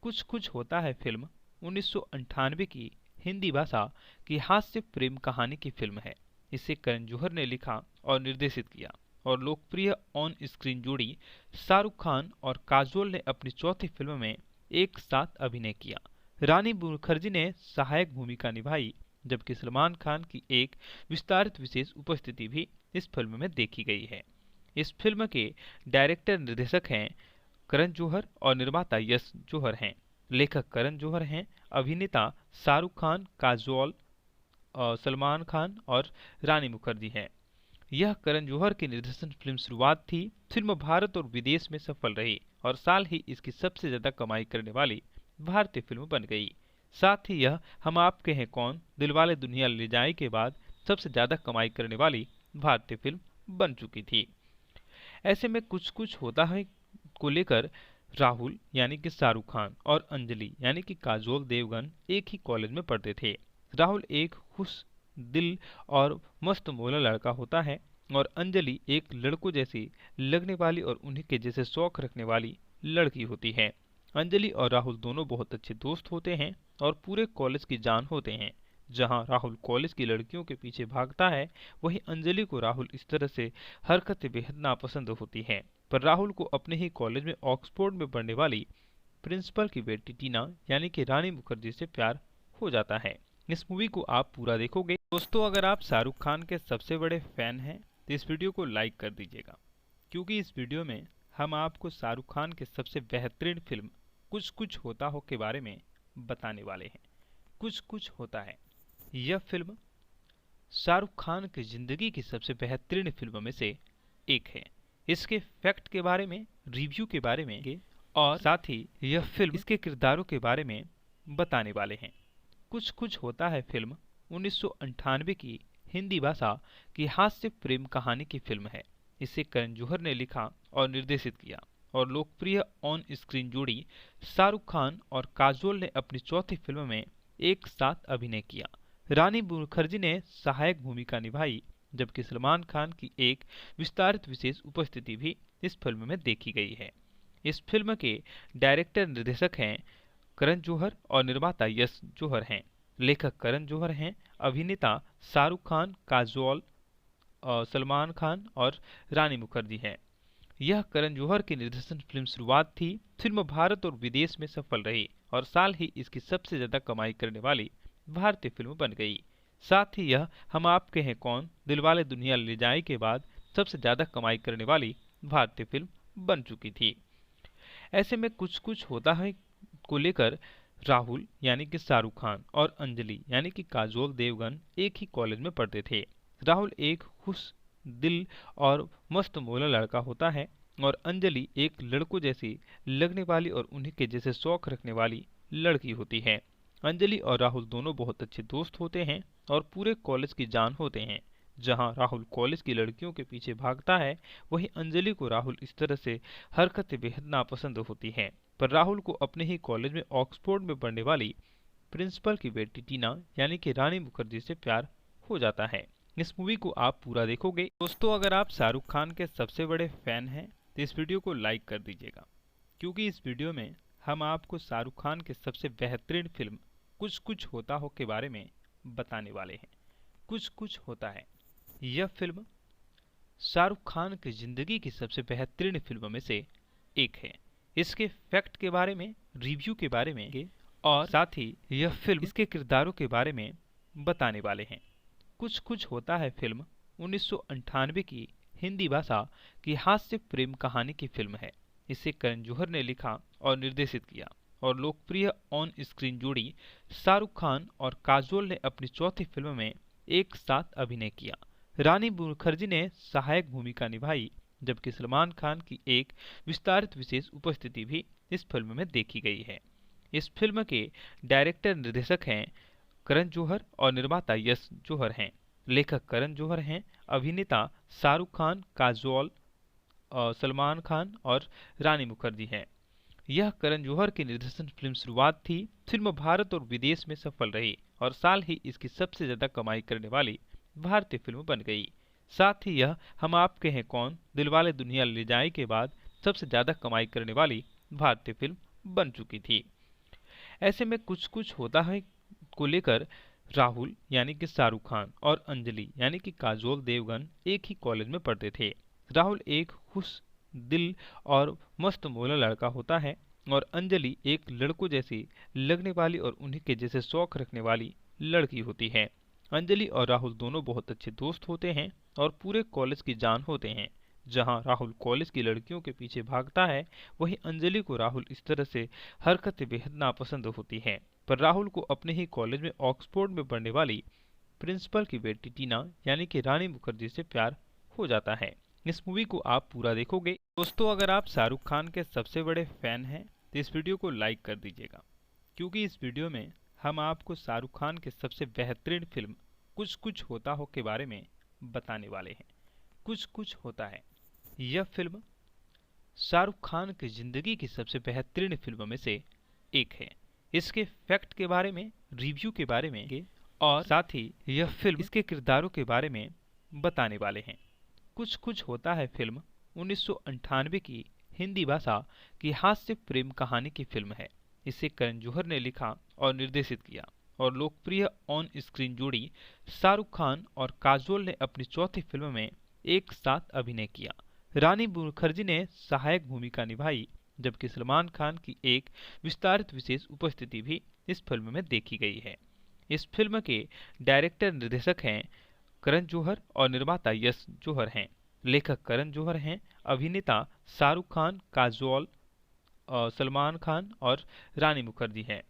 कुछ कुछ होता है फिल्म 1998 की हिंदी भाषा की हास्य प्रेम कहानी की फिल्म है। इसे करण जौहर ने लिखा और निर्देशित किया और लोकप्रिय ऑन स्क्रीन जोड़ी शाहरुख खान और काजोल ने अपनी चौथी फिल्म में एक साथ अभिनय किया। रानी मुखर्जी ने सहायक भूमिका निभाई, जबकि सलमान खान की एक विस्तारित विशेष उपस्थिति भी इस फिल्म में देखी गई है। इस फिल्म के डायरेक्टर निर्देशक हैं करण जौहर और निर्माता यश जौहर हैं। लेखक करण जौहर हैं, अभिनेता शाहरुख खान, काजोल, सलमान खान और रानी मुखर्जी हैं। यह करण जौहर की निर्देशन फिल्म शुरुआत थी। फिल्म भारत और विदेश में सफल रही और साल ही इसकी सबसे ज्यादा कमाई करने वाली भारतीय फिल्म बन गई। साथ ही यह हम आपके हैं कौन, दिलवाले दुल्हनिया ले जाए के बाद सबसे ज्यादा कमाई करने वाली भारतीय फिल्म बन चुकी थी। ऐसे में कुछ कुछ होता है को लेकर राहुल यानी कि शाहरुख खान और अंजलि यानी कि काजोल देवगन एक ही कॉलेज में पढ़ते थे। राहुल एक खुश दिल और मस्त मौला लड़का होता है और अंजलि एक लड़कों जैसी लगने वाली और उन्हीं के जैसे शौक रखने वाली लड़की होती है। अंजलि और राहुल दोनों बहुत अच्छे दोस्त होते हैं और पूरे कॉलेज की जान होते हैं। जहां राहुल कॉलेज की लड़कियों के पीछे भागता है, वहीं अंजलि को राहुल इस तरह से हरकतें बेहद नापसंद होती हैं। पर राहुल को अपने ही कॉलेज में ऑक्सफोर्ड में पढ़ने वाली प्रिंसिपल की बेटी टीना यानी कि रानी मुखर्जी से प्यार हो जाता है। इस मूवी को आप पूरा देखोगे। दोस्तों, अगर आप शाहरुख खान के सबसे बड़े फैन हैं तो इस वीडियो को लाइक कर दीजिएगा, क्योंकि इस वीडियो में हम आपको शाहरुख खान के सबसे बेहतरीन फिल्म कुछ कुछ होता हो के बारे में बताने वाले हैं। कुछ कुछ होता है, यह फिल्म शाहरुख खान की जिंदगी की सबसे बेहतरीन फिल्मों में से एक है। इसके फैक्ट के बारे में, रिव्यू के बारे में और साथ ही यह फिल्म इसके किरदारों के बारे में बताने वाले हैं। कुछ कुछ होता है फिल्म 1998 की हिंदी भाषा की हास्य प्रेम कहानी की फिल्म है। इसे करण जौहर ने लिखा और निर्देशित किया और लोकप्रिय ऑन स्क्रीन जोड़ी शाहरुख खान और काजोल ने अपनी चौथी फिल्म में एक साथ अभिनय किया। रानी मुखर्जी ने सहायक भूमिका निभाई, जबकि सलमान खान की एक विस्तारित विशेष उपस्थिति भी इस फिल्म में देखी गई है। इस फिल्म के डायरेक्टर निर्देशक हैं करण जौहर और निर्माता यश जौहर हैं। लेखक करण जौहर हैं, अभिनेता शाहरुख खान, काजोल, सलमान खान और रानी मुखर्जी हैं। यह करण जौहर की निर्देशन फिल्म शुरुआत थी। फिल्म भारत और विदेश में सफल रही और साल ही इसकी सबसे ज्यादा कमाई करने वाली भारतीय फिल्म बन गई। साथ ही यह हम आपके हैं कौन, दिलवाले दुल्हनिया ले जाए के बाद सबसे ज्यादा कमाई करने वाली भारतीय फिल्म बन चुकी थी। ऐसे में कुछ कुछ होता है को लेकर राहुल यानी कि शाहरुख खान और अंजलि यानी कि काजोल देवगन एक ही कॉलेज में पढ़ते थे। राहुल एक खुश दिल और मस्त मौला लड़का होता है और अंजलि एक लड़कों जैसी लगने वाली और उन्हीं के जैसे शौक रखने वाली लड़की होती है। अंजलि और राहुल दोनों बहुत अच्छे दोस्त होते हैं और पूरे कॉलेज की जान होते हैं। जहां राहुल कॉलेज की लड़कियों के पीछे भागता है, वहीं अंजलि को राहुल इस तरह से हरकतें बेहद नापसंद होती हैं। पर राहुल को अपने ही कॉलेज में ऑक्सफोर्ड में पढ़ने वाली प्रिंसिपल की बेटी टीना यानी कि रानी मुखर्जी से प्यार हो जाता है। इस मूवी को आप पूरा देखोगे। दोस्तों, अगर आप शाहरुख खान के सबसे बड़े फैन हैं तो इस वीडियो को लाइक कर दीजिएगा, क्योंकि इस वीडियो में हम आपको शाहरुख खान के सबसे बेहतरीन फिल्म कुछ कुछ होता हो के बारे में बताने वाले हैं। कुछ कुछ होता है यह फिल्म शाहरुख खान की जिंदगी की सबसे बेहतरीन फिल्मों में से एक है। इसके फैक्ट के बारे में, रिव्यू के बारे में और साथ ही यह फिल्म इसके किरदारों के बारे में बताने वाले हैं। कुछ कुछ होता है फिल्म 1998 की हिंदी भाषा की हास्य प्रेम कहानी की फिल्म है। इसे करण जौहर ने लिखा और निर्देशित किया और लोकप्रिय ऑन स्क्रीन जोड़ी शाहरुख खान और काजोल ने अपनी चौथी फिल्म में एक साथ अभिनय किया। रानी मुखर्जी ने सहायक भूमिका निभाई, जबकि सलमान खान की एक विस्तारित विशेष उपस्थिति भी इस फिल्म में देखी गई है। इस फिल्म के डायरेक्टर निर्देशक हैं करण जौहर और निर्माता यश जौहर हैं। लेखक करण जौहर हैं, अभिनेता शाहरुख खान, काजोल, सलमान खान और रानी मुखर्जी हैं। यह करण जौहर की निर्देशन फिल्म शुरुआत थी। फिल्म भारत और विदेश में सफल रही और साल ही इसकी सबसे ज्यादा कमाई करने वाली भारतीय फिल्म बन गई। साथ ही यह हम आपके हैं कौन, दिलवाले दुल्हनिया ले जाए के बाद सबसे ज्यादा कमाई करने वाली भारतीय फिल्म बन चुकी थी। ऐसे में कुछ कुछ होता है को लेकर राहुल यानी कि शाहरुख खान और अंजलि यानी कि काजोल देवगन एक ही कॉलेज में पढ़ते थे। राहुल एक खुश दिल और मस्त मौला लड़का होता है और अंजलि एक लड़कों जैसी लगने वाली और उन्हीं के जैसे शौक रखने वाली लड़की होती है। अंजलि और राहुल दोनों बहुत अच्छे दोस्त होते हैं और पूरे कॉलेज की जान होते हैं। जहां राहुल कॉलेज की लड़कियों के पीछे भागता है, वहीं अंजलि को राहुल इस तरह से हरकतें बेहद नापसंद होती हैं। पर राहुल को अपने ही कॉलेज में ऑक्सफोर्ड में पढ़ने वाली प्रिंसिपल की बेटी टीना यानी कि रानी मुखर्जी से प्यार हो जाता है। इस मूवी को आप पूरा देखोगे। दोस्तों, अगर आप शाहरुख खान के सबसे बड़े फैन हैं तो इस वीडियो को लाइक कर दीजिएगा, क्योंकि इस वीडियो में हम आपको शाहरुख खान के सबसे बेहतरीन फिल्म कुछ कुछ होता हो के बारे में बताने वाले हैं। कुछ कुछ होता है यह फिल्म शाहरुख खान की जिंदगी की सबसे बेहतरीन फिल्मों में से एक है। इसके फैक्ट के बारे में, रिव्यू के बारे में और साथ ही यह फिल्म इसके किरदारों के बारे में बताने वाले हैं। कुछ कुछ होता है फिल्म 1998 की हिंदी भाषा की हास्य प्रेम कहानी की फिल्म है। इसे करण जौहर ने लिखा और निर्देशित किया और लोकप्रिय ऑन स्क्रीन जोड़ी शाहरुख खान और काजोल ने अपनी चौथी फिल्म में एक साथ अभिनय किया। रानी मुखर्जी ने सहायक भूमिका निभाई, जबकि सलमान खान की एक विस्तारित विशेष उपस्थिति भी इस फिल्म में देखी गई है। इस फिल्म के डायरेक्टर निर्देशक हैं करण जौहर और निर्माता यश जौहर हैं। लेखक करण जौहर हैं, अभिनेता शाहरुख खान, काजोल, सलमान खान और रानी मुखर्जी हैं।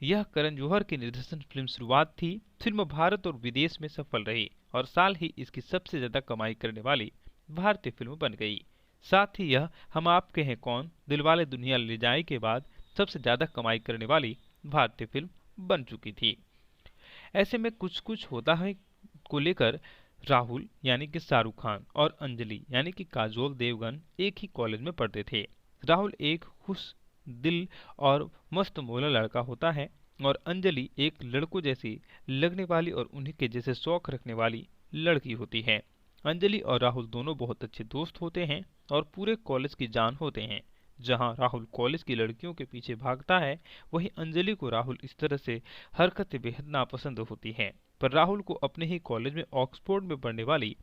यह करण जौहर की निर्देशन फिल्म शुरुआत थी। फिल्म भारत और विदेश में सफल रही और साल ही इसकी सबसे ज्यादा कमाई करने वाली भारतीय फिल्म बन गई। साथ ही यह हम आपके हैं कौन, दिलवाले दुल्हनिया ले जाए के बाद सबसे ज्यादा कमाई करने वाली भारतीय फिल्म बन चुकी थी। ऐसे में कुछ कुछ होता है को लेकर राहुल यानी कि शाहरुख खान और अंजलि यानी कि काजोल देवगन एक ही कॉलेज में पढ़ते थे। राहुल एक खुश दिल और मस्त मौला लड़का होता है और अंजलि एक लड़कों जैसी लगने वाली और उन्हीं के जैसे शौक रखने वाली लड़की होती है। अंजलि और राहुल दोनों बहुत अच्छे दोस्त होते हैं और पूरे कॉलेज की जान होते हैं। जहां राहुल कॉलेज की लड़कियों के पीछे भागता है, वहीं अंजलि को राहुल इस तरह से हरकतें बेहद नापसंद होती हैं। पर राहुल को अपने ही कॉलेज में ऑक्सफोर्ड में पढ़ने वाली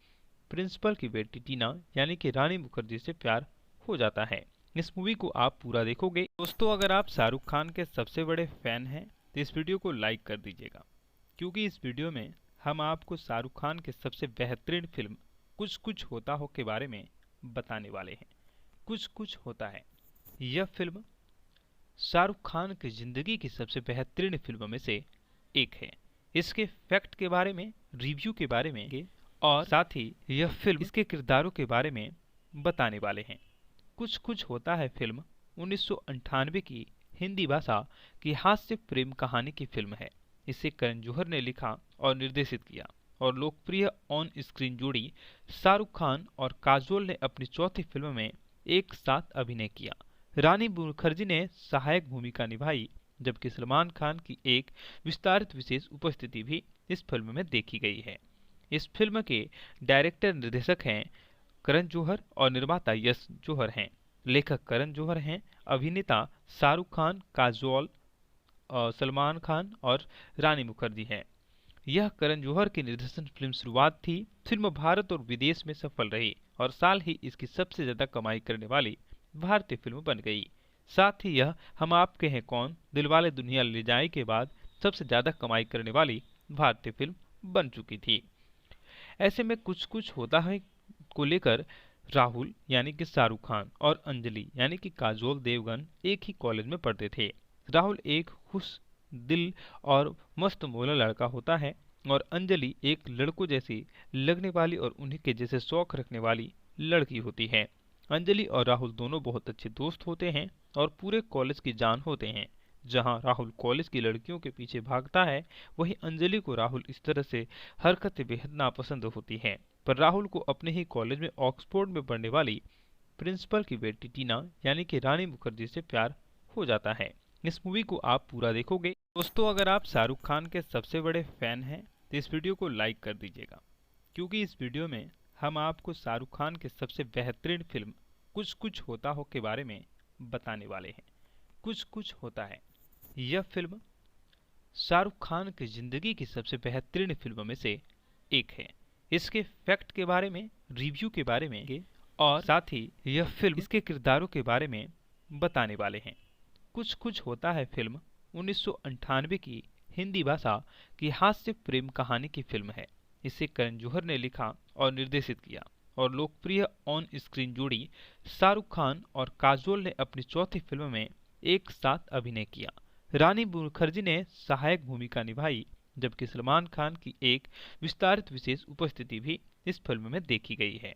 प्रिंसिपल की बेटी टीना यानी कि रानी मुखर्जी से प्यार हो जाता है। इस मूवी को आप पूरा देखोगे। दोस्तों, अगर आप शाहरुख खान के सबसे बड़े फैन हैं तो इस वीडियो को लाइक कर दीजिएगा, क्योंकि इस वीडियो में हम आपको शाहरुख खान के सबसे बेहतरीन फिल्म कुछ कुछ होता हो के बारे में बताने वाले हैं। कुछ कुछ होता है यह फिल्म शाहरुख खान की जिंदगी की सबसे बेहतरीन फिल्मों में से एक है। इसके फैक्ट के बारे में, रिव्यू के बारे में और साथ ही यह फिल्म इसके किरदारों के बारे में बताने वाले हैं। कुछ कुछ होता है फिल्म 1998 की हिंदी भाषा की हास्य प्रेम कहानी की फिल्म है। इसे करण जौहर ने लिखा और निर्देशित किया और लोकप्रिय ऑन स्क्रीन जोड़ी शाहरुख खान और काजोल ने अपनी चौथी फिल्म में एक साथ अभिनय किया। रानी मुखर्जी ने सहायक भूमिका निभाई, जबकि सलमान खान की एक विस्तारित विशेष उपस्थिति भी इस फिल्म में देखी गई है। इस फिल्म के डायरेक्टर निर्देशक हैं करण जौहर और निर्माता यश जौहर हैं। लेखक करण जौहर हैं, अभिनेता शाहरुख खान, काजोल, सलमान खान और रानी मुखर्जी हैं। यह करण जौहर की निर्देशन फिल्म शुरुआत थी। फिल्म भारत और विदेश में सफल रही और साल ही इसकी सबसे ज्यादा कमाई करने वाली भारतीय फिल्म बन गई। साथ ही यह हम आपके हैं कौन, दिलवाले दुल्हनिया ले जाए के बाद सबसे ज्यादा कमाई करने वाली भारतीय फिल्म बन चुकी थी। ऐसे में कुछ कुछ होता है को लेकर राहुल यानी कि शाहरुख खान और अंजलि यानी कि काजोल देवगन एक ही कॉलेज में पढ़ते थे। राहुल एक खुश दिल और मस्त मौला लड़का होता है और अंजलि एक लड़कों जैसी लगने वाली और उन्हीं के जैसे शौक रखने वाली लड़की होती है। अंजलि और राहुल दोनों बहुत अच्छे दोस्त होते हैं और पूरे कॉलेज की जान होते हैं। जहां राहुल कॉलेज की लड़कियों के पीछे भागता है, वहीं अंजलि को राहुल इस तरह से हरकतें बेहद नापसंद होती हैं। पर राहुल को अपने ही कॉलेज में ऑक्सफोर्ड में पढ़ने वाली प्रिंसिपल की बेटी टीना यानी कि रानी मुखर्जी से प्यार हो जाता है। इस मूवी को आप पूरा देखोगे। दोस्तों, अगर आप शाहरुख खान के सबसे बड़े फैन हैं तो इस वीडियो को लाइक कर दीजिएगा, क्योंकि इस वीडियो में हम आपको शाहरुख खान के सबसे बेहतरीन फिल्म कुछ कुछ होता हो के बारे में बताने वाले हैं। कुछ कुछ होता है यह फिल्म शाहरुख खान की जिंदगी की सबसे बेहतरीन फिल्मों में से एक है। इसके फैक्ट के बारे में, रिव्यू के बारे में और साथ ही यह फिल्म इसके किरदारों के बारे में बताने वाले हैं। कुछ कुछ होता है फिल्म 1998 की हिंदी भाषा की हास्य प्रेम कहानी की फिल्म है। इसे करण जौहर ने लिखा और निर्देशित किया और लोकप्रिय ऑन स्क्रीन जोड़ी शाहरुख खान और काजोल ने अपनी चौथी फिल्म में एक साथ अभिनय किया। रानी मुखर्जी ने सहायक भूमिका निभाई, जबकि सलमान खान की एक विस्तारित विशेष उपस्थिति भी इस फिल्म में देखी गई है।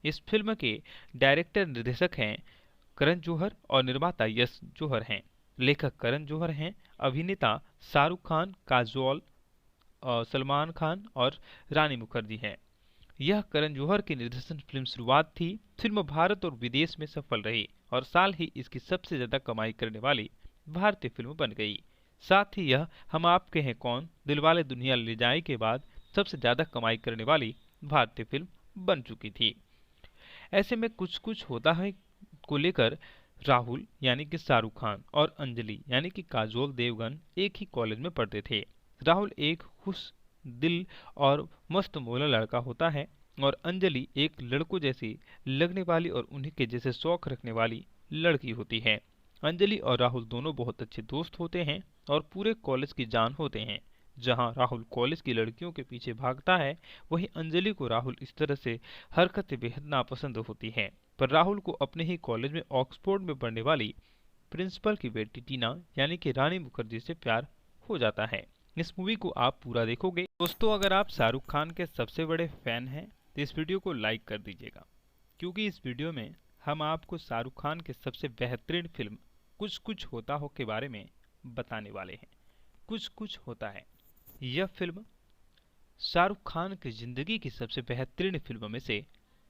इस फिल्म के डायरेक्टर निर्देशक हैं करण जौहर और निर्माता यश जौहर हैं। लेखक करण जौहर हैं, अभिनेता शाहरुख खान, काजोल, सलमान खान और रानी मुखर्जी हैं। यह करण जौहर की निर्देशन फिल्म शुरुआत थी। फिल्म भारत और विदेश में सफल रही और साल ही इसकी सबसे ज्यादा कमाई करने वाली भारतीय फिल्म बन गई। साथ ही यह हम आपके हैं कौन, दिलवाले दुल्हनिया ले जाए के बाद सबसे ज्यादा कमाई करने वाली भारतीय फिल्म बन चुकी थी। ऐसे में कुछ कुछ होता है को लेकर राहुल यानी कि शाहरुख खान और अंजलि यानी कि काजोल देवगन एक ही कॉलेज में पढ़ते थे। राहुल एक खुश दिल और मस्त मौला लड़का होता है और अंजलि एक लड़कों जैसी लगने वाली और उन्हीं के जैसे शौक रखने वाली लड़की होती है। अंजलि और राहुल दोनों बहुत अच्छे दोस्त होते हैं और पूरे कॉलेज की जान होते हैं। जहां राहुल कॉलेज की लड़कियों के पीछे भागता है, वहीं अंजलि को राहुल इस तरह से हरकतें बेहद नापसंद होती हैं। पर राहुल को अपने ही कॉलेज में ऑक्सफोर्ड में पढ़ने वाली प्रिंसिपल की बेटी टीना यानी कि रानी मुखर्जी से प्यार हो जाता है। इस मूवी को आप पूरा देखोगे। दोस्तों, अगर आप शाहरुख खान के सबसे बड़े फैन हैं तो इस वीडियो को लाइक कर दीजिएगा, क्योंकि इस वीडियो में हम आपको शाहरुख खान के सबसे बेहतरीन फिल्म कुछ कुछ होता हो के बारे में बताने वाले हैं। कुछ कुछ होता है यह फिल्म शाहरुख खान की जिंदगी की सबसे बेहतरीन फिल्मों में से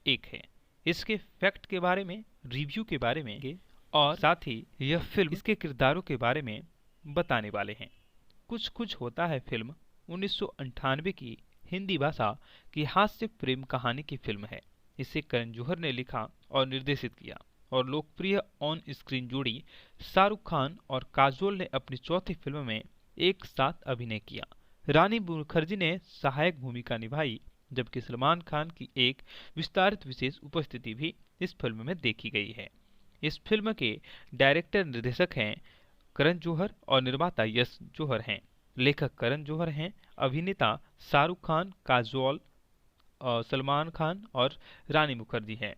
एक है। इसके फैक्ट के बारे में, रिव्यू के बारे में और साथ ही यह फिल्म इसके किरदारों के बारे में बताने वाले हैं। कुछ कुछ होता है फिल्म 1998 की हिंदी भाषा की हास्य प्रेम कहानी की फिल्म है। इसे करण जौहर ने लिखा और निर्देशित किया और लोकप्रिय ऑन स्क्रीन जोड़ी शाहरुख खान और काजोल ने अपनी चौथी फिल्म में एक साथ अभिनय किया। रानी मुखर्जी ने सहायक भूमिका निभाई, जबकि सलमान खान की एक विस्तारित विशेष उपस्थिति भी इस फिल्म में देखी गई है। इस फिल्म के डायरेक्टर निर्देशक हैं करण जौहर और निर्माता यश जौहर हैं। लेखक करण जौहर हैं, अभिनेता शाहरुख खान, काजोल, सलमान खान और रानी मुखर्जी हैं।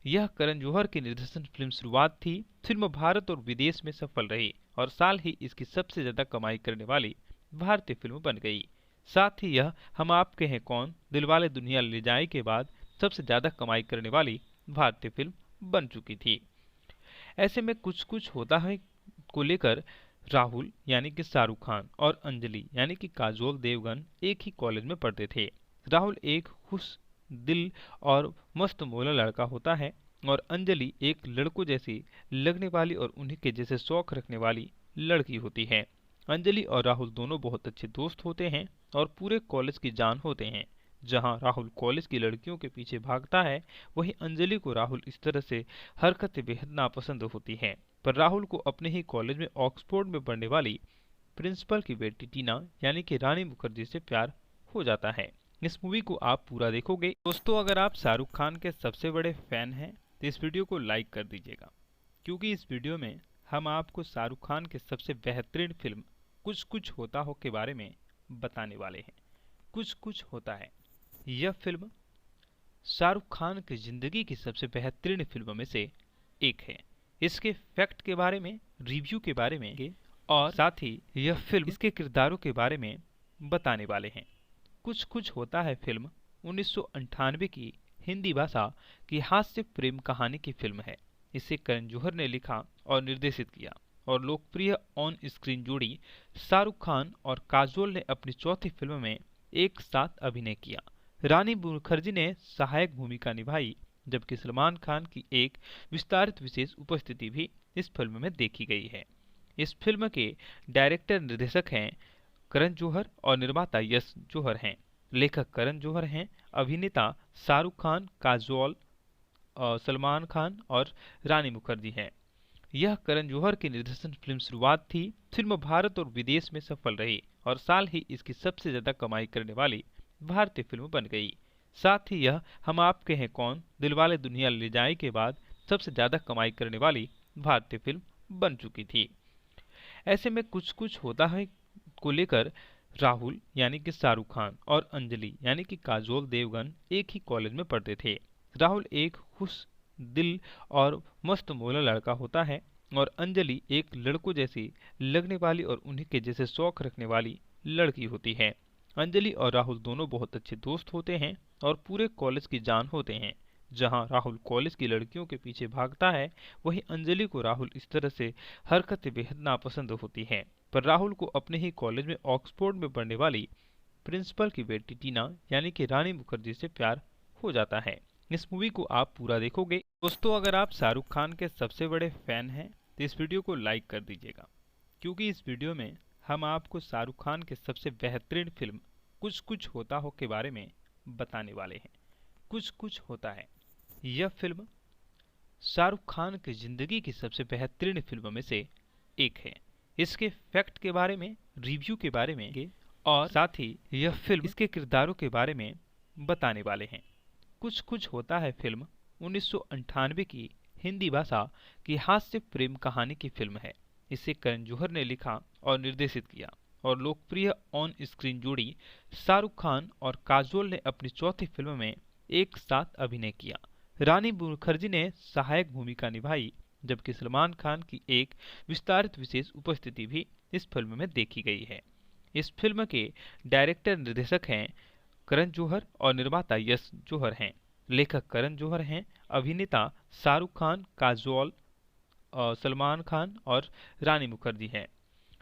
यह करण जौहर की निर्देशन फिल्म शुरुआत थी। फिल्म भारत और विदेश में सफल रही और साल ही इसकी सबसे ज्यादा कमाई करने वाली भारतीय फिल्म बन गई। साथ ही यह हम आपके हैं कौन, दिलवाले दुल्हनिया ले जाए के बाद सबसे ज्यादा कमाई करने वाली भारतीय फिल्म बन चुकी थी। ऐसे में कुछ कुछ होता है को लेकर राहुल यानी कि शाहरुख खान और अंजलि यानी कि काजोल देवगन एक ही कॉलेज में पढ़ते थे। राहुल एक खुश दिल और मस्त मौला लड़का होता है और अंजलि एक लड़कों जैसी लगने वाली और उन्हीं के जैसे शौक रखने वाली लड़की होती है। अंजलि और राहुल दोनों बहुत अच्छे दोस्त होते हैं और पूरे कॉलेज की जान होते हैं। जहां राहुल कॉलेज की लड़कियों के पीछे भागता है, वहीं अंजलि को राहुल इस तरह से हरकतें बेहद नापसंद होती हैं। पर राहुल को अपने ही कॉलेज में ऑक्सफोर्ड में पढ़ने वाली प्रिंसिपल की बेटी टीना यानी कि रानी मुखर्जी से प्यार हो जाता है। इस मूवी को आप पूरा देखोगे। दोस्तों, अगर आप शाहरुख खान के सबसे बड़े फैन हैं तो इस वीडियो को लाइक कर दीजिएगा, क्योंकि इस वीडियो में हम आपको शाहरुख खान के सबसे बेहतरीन फिल्म कुछ कुछ होता हो के बारे में बताने वाले हैं। कुछ कुछ होता है यह फिल्म शाहरुख खान की जिंदगी की सबसे बेहतरीन फिल्मों में से एक है। इसके फैक्ट के बारे में, रिव्यू के बारे में और साथ ही यह फिल्म इसके किरदारों के बारे में बताने वाले हैं। कुछ कुछ होता है फिल्म 1998 की हिंदी भाषा की हास्य प्रेम कहानी की फिल्म है। इसे करण जौहर ने लिखा और निर्देशित किया और लोकप्रिय ऑन स्क्रीन जोड़ी शाहरुख खान और काजोल ने अपनी चौथी फिल्म में एक साथ अभिनय किया। रानी मुखर्जी ने सहायक भूमिका निभाई, जबकि सलमान खान की एक विस्तारित विशेष उपस्थिति भी इस फिल्म में देखी गई है। इस फिल्म के डायरेक्टर निर्देशक हैं करण जौहर और निर्माता यश जौहर हैं। लेखक करण जौहर हैं, अभिनेता शाहरुख खान, काजोल, सलमान खान और रानी मुखर्जी हैं। यह करण जौहर की निर्देशन फिल्म शुरुआत थी। फिल्म भारत और विदेश में सफल रही और साल ही इसकी सबसे ज्यादा कमाई करने वाली भारतीय फिल्म बन गई। साथ ही यह हम आपके हैं कौन, दिलवाले दुल्हनिया ले जाए के बाद सबसे ज्यादा कमाई करने वाली भारतीय फिल्म बन चुकी थी। ऐसे में कुछ कुछ होता है को लेकर राहुल यानी कि शाहरुख खान और अंजलि यानी कि काजोल देवगन एक ही कॉलेज में पढ़ते थे। राहुल एक खुश दिल और मस्त मौला लड़का होता है और अंजलि एक लड़कों जैसी लगने वाली और उन्हीं के जैसे शौक रखने वाली लड़की होती है। अंजलि और राहुल दोनों बहुत अच्छे दोस्त होते हैं और पूरे कॉलेज की जान होते हैं। जहां राहुल कॉलेज की लड़कियों के पीछे भागता है, वहीं अंजलि को राहुल इस तरह से हरकतें बेहद नापसंद होती हैं। पर राहुल को अपने ही कॉलेज में ऑक्सफोर्ड में पढ़ने वाली प्रिंसिपल की बेटी टीना यानी कि रानी मुखर्जी से प्यार हो जाता है। इस मूवी को आप पूरा देखोगे। दोस्तों, अगर आप शाहरुख खान के सबसे बड़े फैन हैं तो इस वीडियो को लाइक कर दीजिएगा, क्योंकि इस वीडियो में हम आपको शाहरुख खान के सबसे बेहतरीन फिल्म कुछ कुछ होता हो के बारे में बताने वाले हैं। कुछ कुछ होता है यह फिल्म शाहरुख खान की जिंदगी की सबसे बेहतरीन फिल्मों में से एक है। इसके फैक्ट के बारे में, रिव्यू के बारे में और साथ ही यह फिल्म इसके किरदारों के बारे में बताने वाले हैं। कुछ कुछ होता है फिल्म 1998 की हिंदी भाषा की हास्य प्रेम कहानी की फिल्म है। इसे करण जौहर ने लिखा और निर्देशित किया और लोकप्रिय ऑन स्क्रीन जोड़ी शाहरुख खान और काजोल ने अपनी चौथी फिल्म में एक साथ अभिनय किया। रानी मुखर्जी ने सहायक भूमिका निभाई, जबकि सलमान खान की एक विस्तारित विशेष उपस्थिति भी इस फिल्म में देखी गई है। इस फिल्म के डायरेक्टर निर्देशक हैं करण जौहर और निर्माता यश जौहर हैं। लेखक करण जौहर हैं, अभिनेता शाहरुख खान, काजोल, सलमान खान और रानी मुखर्जी हैं।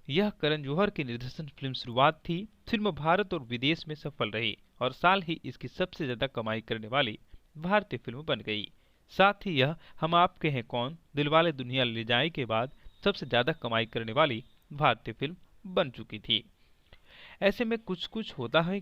यह करण जौहर की निर्देशन फिल्म शुरुआत थी। फिल्म भारत और विदेश में सफल रही और साल ही इसकी सबसे ज्यादा कमाई करने वाली भारतीय फिल्म बन गई। साथ ही यह हम आपके हैं कौन, दिलवाले दुल्हनिया ले जाएं के बाद सबसे ज्यादा कमाई करने वाली भारतीय फिल्म बन चुकी थी। ऐसे में कुछ कुछ होता है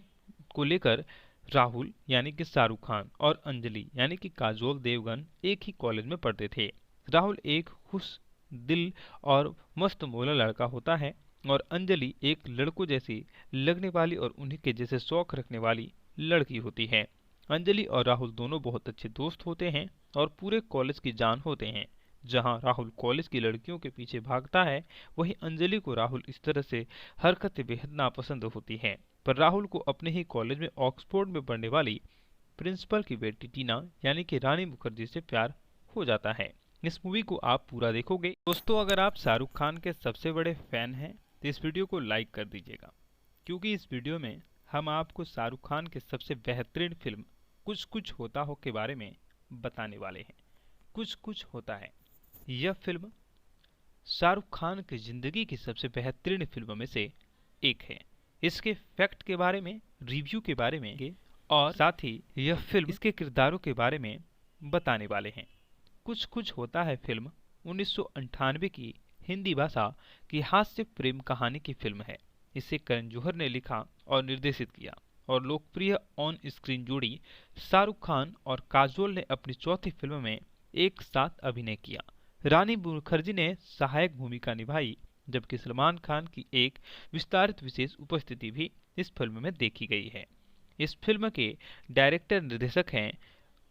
को लेकर राहुल यानी कि शाहरुख खान और अंजलि यानी कि काजोल देवगन एक ही कॉलेज में पढ़ते थे। राहुल एक खुश दिल और मस्त मौला लड़का होता है और अंजलि एक लड़कों जैसी लगने वाली और उन्हीं के जैसे शौक रखने वाली लड़की होती है। अंजलि और राहुल दोनों बहुत अच्छे दोस्त होते हैं और पूरे कॉलेज की जान होते हैं। जहां राहुल कॉलेज की लड़कियों के पीछे भागता है, वहीं अंजलि को राहुल इस तरह से हरकतें बेहद नापसंद होती हैं। पर राहुल को अपने ही कॉलेज में ऑक्सफोर्ड में पढ़ने वाली प्रिंसिपल की बेटी टीना यानी कि रानी मुखर्जी से प्यार हो जाता है। इस मूवी को आप पूरा देखोगे। दोस्तों, अगर आप शाहरुख खान के सबसे बड़े फैन हैं तो इस वीडियो को लाइक कर दीजिएगा, क्योंकि इस वीडियो में हम आपको शाहरुख खान के सबसे बेहतरीन फिल्म कुछ कुछ होता हो के बारे में बताने वाले हैं। कुछ कुछ होता है यह फिल्म शाहरुख खान की जिंदगी की सबसे बेहतरीन फिल्मों में से एक है। इसके फैक्ट के बारे में, रिव्यू के बारे में और साथ ही यह फिल्म इसके किरदारों के बारे में बताने वाले हैं। कुछ कुछ होता है फिल्म 1998 की हिंदी भाषा की हास्य प्रेम कहानी की फिल्म है। इसे करण जौहर ने लिखा और निर्देशित किया और लोकप्रिय ऑन स्क्रीन जोड़ी शाहरुख खान और काजोल ने अपनी चौथी फिल्म में एक साथ अभिनय किया। रानी मुखर्जी ने सहायक भूमिका निभाई, जबकि सलमान खान की एक विस्तारित विशेष उपस्थिति भी इस फिल्म में देखी गई है। इस फिल्म के डायरेक्टर निर्देशक हैं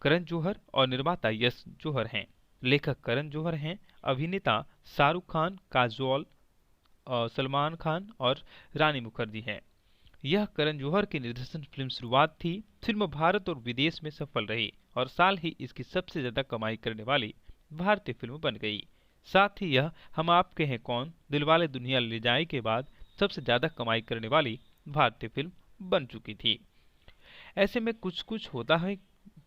करण जौहर और निर्माता यश जौहर हैं। लेखक करण जौहर हैं, अभिनेता शाहरुख खान, काजोल, सलमान खान और रानी मुखर्जी हैं। यह करण जौहर की निर्देशन फिल्म शुरुआत थी। फिल्म भारत और विदेश में सफल रही और साल ही इसकी सबसे ज्यादा कमाई करने वाली भारतीय फिल्म बन गई। साथ ही यह हम आपके हैं कौन, दिलवाले दुल्हनिया ले जाएं के बाद सबसे ज्यादा कमाई करने वाली भारतीय फिल्म बन चुकी थी। ऐसे में कुछ कुछ होता है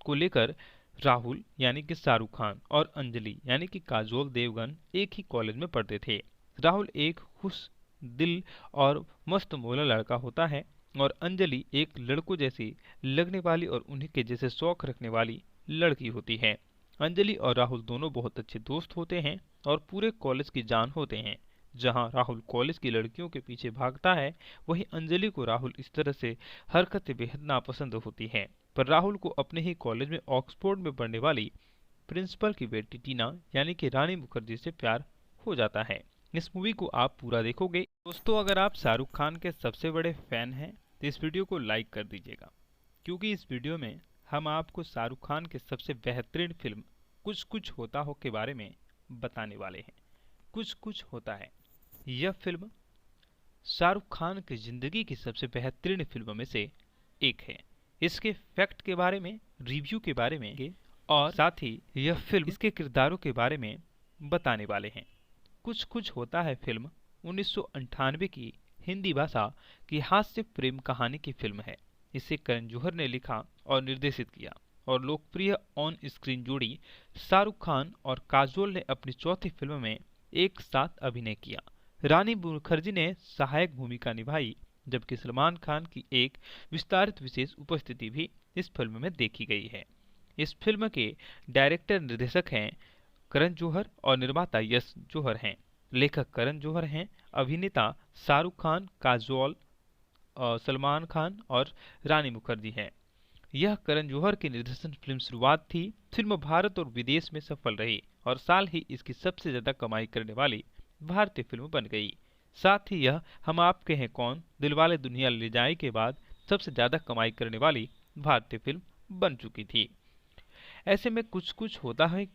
को लेकर राहुल यानी कि शाहरुख खान और अंजलि यानी कि काजोल देवगन एक ही कॉलेज में पढ़ते थे। राहुल एक खुश दिल और मस्त मौला लड़का होता है और अंजलि एक लड़कों जैसी लगने वाली और उन्हीं के जैसे शौक रखने वाली लड़की होती है। अंजलि और राहुल दोनों बहुत अच्छे दोस्त होते हैं और पूरे कॉलेज की जान होते हैं। जहां राहुल कॉलेज की लड़कियों के पीछे भागता है, वहीं अंजलि को राहुल इस तरह से हरकतें बेहद नापसंद होती हैं। पर राहुल को अपने ही कॉलेज में ऑक्सफोर्ड में पढ़ने वाली प्रिंसिपल की बेटी टीना यानी कि रानी मुखर्जी से प्यार हो जाता है। इस मूवी को आप पूरा देखोगे। दोस्तों, अगर आप शाहरुख खान के सबसे बड़े फैन हैं तो इस वीडियो को लाइक कर दीजिएगा, क्योंकि इस वीडियो में हम आपको शाहरुख खान के सबसे बेहतरीन फिल्म कुछ कुछ होता हो के बारे में बताने वाले हैं। कुछ कुछ होता है यह फिल्म शाहरुख खान की जिंदगी की सबसे बेहतरीन फिल्मों में से एक है। इसके फैक्ट के बारे में, रिव्यू के बारे में और साथ ही यह फिल्म इसके किरदारों के बारे में बताने वाले हैं। कुछ कुछ होता है फिल्म 1998 की हिंदी भाषा की हास्य प्रेम कहानी की फिल्म है। इसे करण जौहर ने लिखा और निर्देशित किया और लोकप्रिय ऑन स्क्रीन जोड़ी शाहरुख खान और काजोल ने अपनी चौथी फिल्म में एक साथ अभिनय किया। रानी मुखर्जी ने सहायक भूमिका निभाई, जबकि सलमान खान की एक विस्तारित विशेष उपस्थिति भी इस फिल्म में देखी गई है। इस फिल्म के डायरेक्टर निर्देशक हैं करण जौहर और निर्माता यश जौहर हैं। लेखक करण जौहर हैं, अभिनेता शाहरुख खान, काजोल, सलमान खान और रानी मुखर्जी हैं। यह करण जौहर की निर्देशन फिल्म शुरुआत थी। फिल्म भारत और विदेश में सफल रही और साल ही इसकी सबसे ज्यादा कमाई करने वाली भारतीय फिल्म बन गई। साथ ही यह हम आपके हैं कौन, दिलवाले दुल्हनिया ले जाएं के बाद सबसे ज्यादा कमाई करने वाली भारतीय फिल्म बन चुकी थी। ऐसे में कुछ कुछ होता है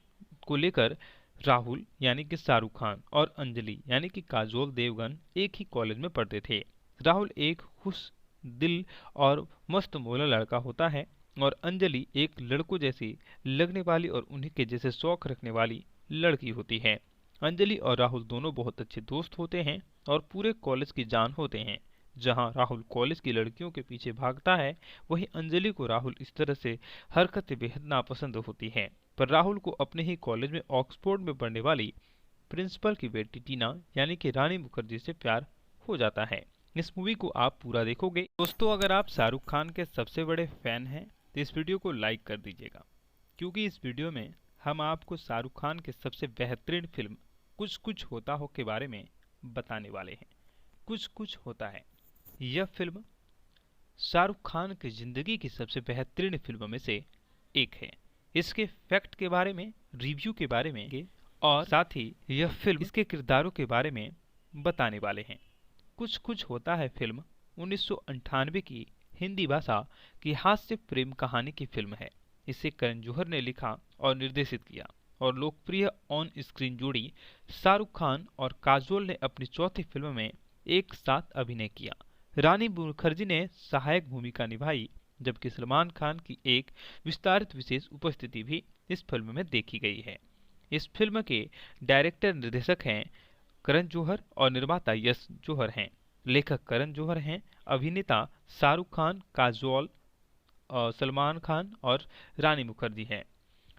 को लेकर राहुल यानी कि शाहरुख खान और अंजलि यानी कि काजोल देवगन एक ही कॉलेज में पढ़ते थे। राहुल एक खुश दिल और मस्त मौला लड़का होता है और अंजलि एक लड़कों जैसी लगने वाली और उन्हीं के जैसे शौक रखने वाली लड़की होती है। अंजलि और राहुल दोनों बहुत अच्छे दोस्त होते हैं और पूरे कॉलेज की जान होते हैं। जहां राहुल कॉलेज की लड़कियों के पीछे भागता है, वहीं अंजलि को राहुल इस तरह से हरकतें बेहद नापसंद होती हैं। पर राहुल को अपने ही कॉलेज में ऑक्सफोर्ड में पढ़ने वाली प्रिंसिपल की बेटी टीना यानी कि रानी मुखर्जी से प्यार हो जाता है। इस मूवी को आप पूरा देखोगे। दोस्तों, अगर आप शाहरुख खान के सबसे बड़े फैन हैं तो इस वीडियो को लाइक कर दीजिएगा, क्योंकि इस वीडियो में हम आपको शाहरुख खान के सबसे बेहतरीन फिल्म कुछ कुछ होता हो के बारे में बताने वाले हैं। कुछ कुछ होता है यह फिल्म शाहरुख खान की जिंदगी की सबसे बेहतरीन फिल्मों में से एक है। इसके फैक्ट के बारे में, रिव्यू के बारे में और साथ ही यह फिल्म इसके किरदारों के बारे में बताने वाले हैं। कुछ कुछ होता है फिल्म 1998 की हिंदी भाषा की हास्य प्रेम कहानी की फिल्म है। इसे करण जौहर ने लिखा और निर्देशित किया और लोकप्रिय ऑन स्क्रीन जोड़ी शाहरुख खान और काजोल ने अपनी चौथी फिल्म में एक साथ अभिनय किया। रानी मुखर्जी ने सहायक भूमिका निभाई, जबकि सलमान खान की एक विस्तारित विशेष उपस्थिति भी इस फिल्म में देखी गई है। इस फिल्म के डायरेक्टर निर्देशक हैं करण जौहर और निर्माता यश जौहर हैं। लेखक करण जौहर हैं, अभिनेता शाहरुख खान, काजोल, सलमान खान और रानी मुखर्जी हैं।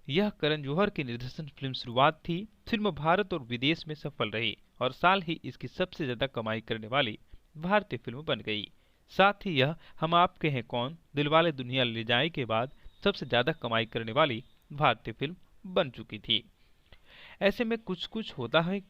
यह करण जौहर की निर्देशन फिल्म शुरुआत थी। फिल्म भारत और विदेश में सफल रही और साल ही इसकी सबसे ज्यादा कमाई करने वाली भारतीय फिल्म बन गई। साथ ही यह हम आपके हैं कौन, दिलवाले दुल्हनिया ले जाए के बाद सबसे ज्यादा कमाई करने वाली भारतीय फिल्म बन चुकी थी। ऐसे में कुछ कुछ होता है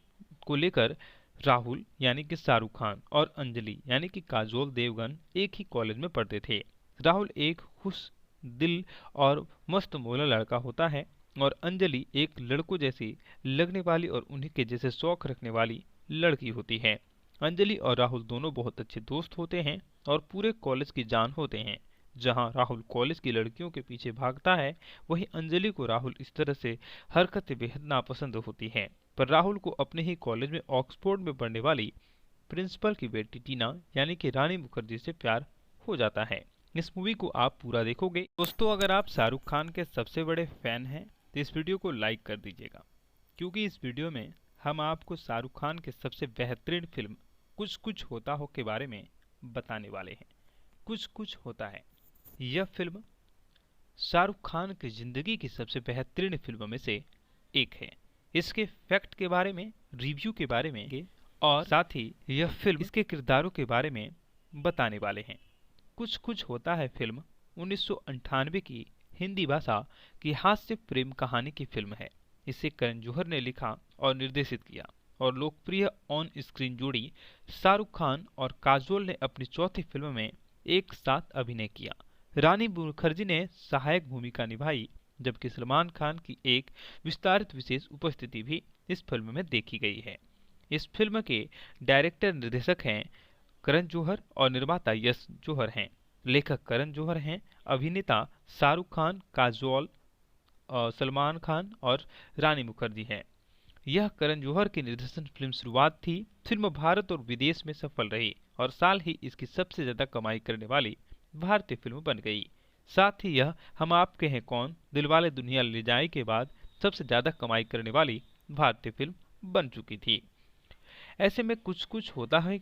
को लेकर राहुल यानी कि शाहरुख खान और अंजलि यानी कि काजोल देवगन एक ही कॉलेज में पढ़ते थे। राहुल एक खुश दिल और मस्त मौला लड़का होता है और अंजलि एक लड़कों जैसी लगने वाली और उन्हीं के जैसे शौक रखने वाली लड़की होती है। अंजलि और राहुल दोनों बहुत अच्छे दोस्त होते हैं और पूरे कॉलेज की जान होते हैं। जहां राहुल कॉलेज की लड़कियों के पीछे भागता है, वहीं अंजलि को राहुल इस तरह से हरकतें बेहद नापसंद होती हैं। पर राहुल को अपने ही कॉलेज में ऑक्सफोर्ड में पढ़ने वाली प्रिंसिपल की बेटी टीना यानी कि रानी मुखर्जी से प्यार हो जाता है। इस मूवी को आप पूरा देखोगे। दोस्तों, अगर आप शाहरुख खान के सबसे बड़े फैन हैं तो इस वीडियो को लाइक कर दीजिएगा, क्योंकि इस वीडियो में हम आपको शाहरुख खान के सबसे बेहतरीन फिल्म कुछ कुछ होता हो के बारे में बताने वाले हैं। कुछ कुछ होता है यह फिल्म शाहरुख खान की जिंदगी की सबसे बेहतरीन फिल्मों में से एक है। इसके फैक्ट के बारे में, रिव्यू के बारे में और साथ ही यह फिल्म इसके किरदारों के बारे में बताने वाले हैं। कुछ कुछ होता है फिल्म 1998 की हिंदी भाषा की हास्य प्रेम कहानी की फिल्म है। इसे करण जौहर ने लिखा और निर्देशित किया और लोकप्रिय ऑन स्क्रीन जोड़ी शाहरुख खान और काजोल ने अपनी चौथी फिल्म में एक साथ अभिनय किया। रानी मुखर्जी ने सहायक भूमिका निभाई, जबकि सलमान खान की एक विस्तारित विशेष उपस्थिति भी इस फिल्म में देखी गई है। इस फिल्म के डायरेक्टर निर्देशक हैं करण जौहर और निर्माता यश जौहर हैं। लेखक करण जौहर हैं, अभिनेता शाहरुख खान, काजोल, सलमान खान और रानी मुखर्जी हैं। यह करण जौहर की निर्देशन फिल्म शुरुआत थी। फिल्म भारत और विदेश में सफल रही और साल ही इसकी सबसे ज्यादा कमाई करने वाली भारतीय फिल्म बन गई। साथ ही यह हम आपके हैं कौन, दिलवाले दुल्हनिया ले जाए के बाद सबसे ज्यादा कमाई करने वाली भारतीय फिल्म बन चुकी थी। ऐसे में कुछ कुछ होता है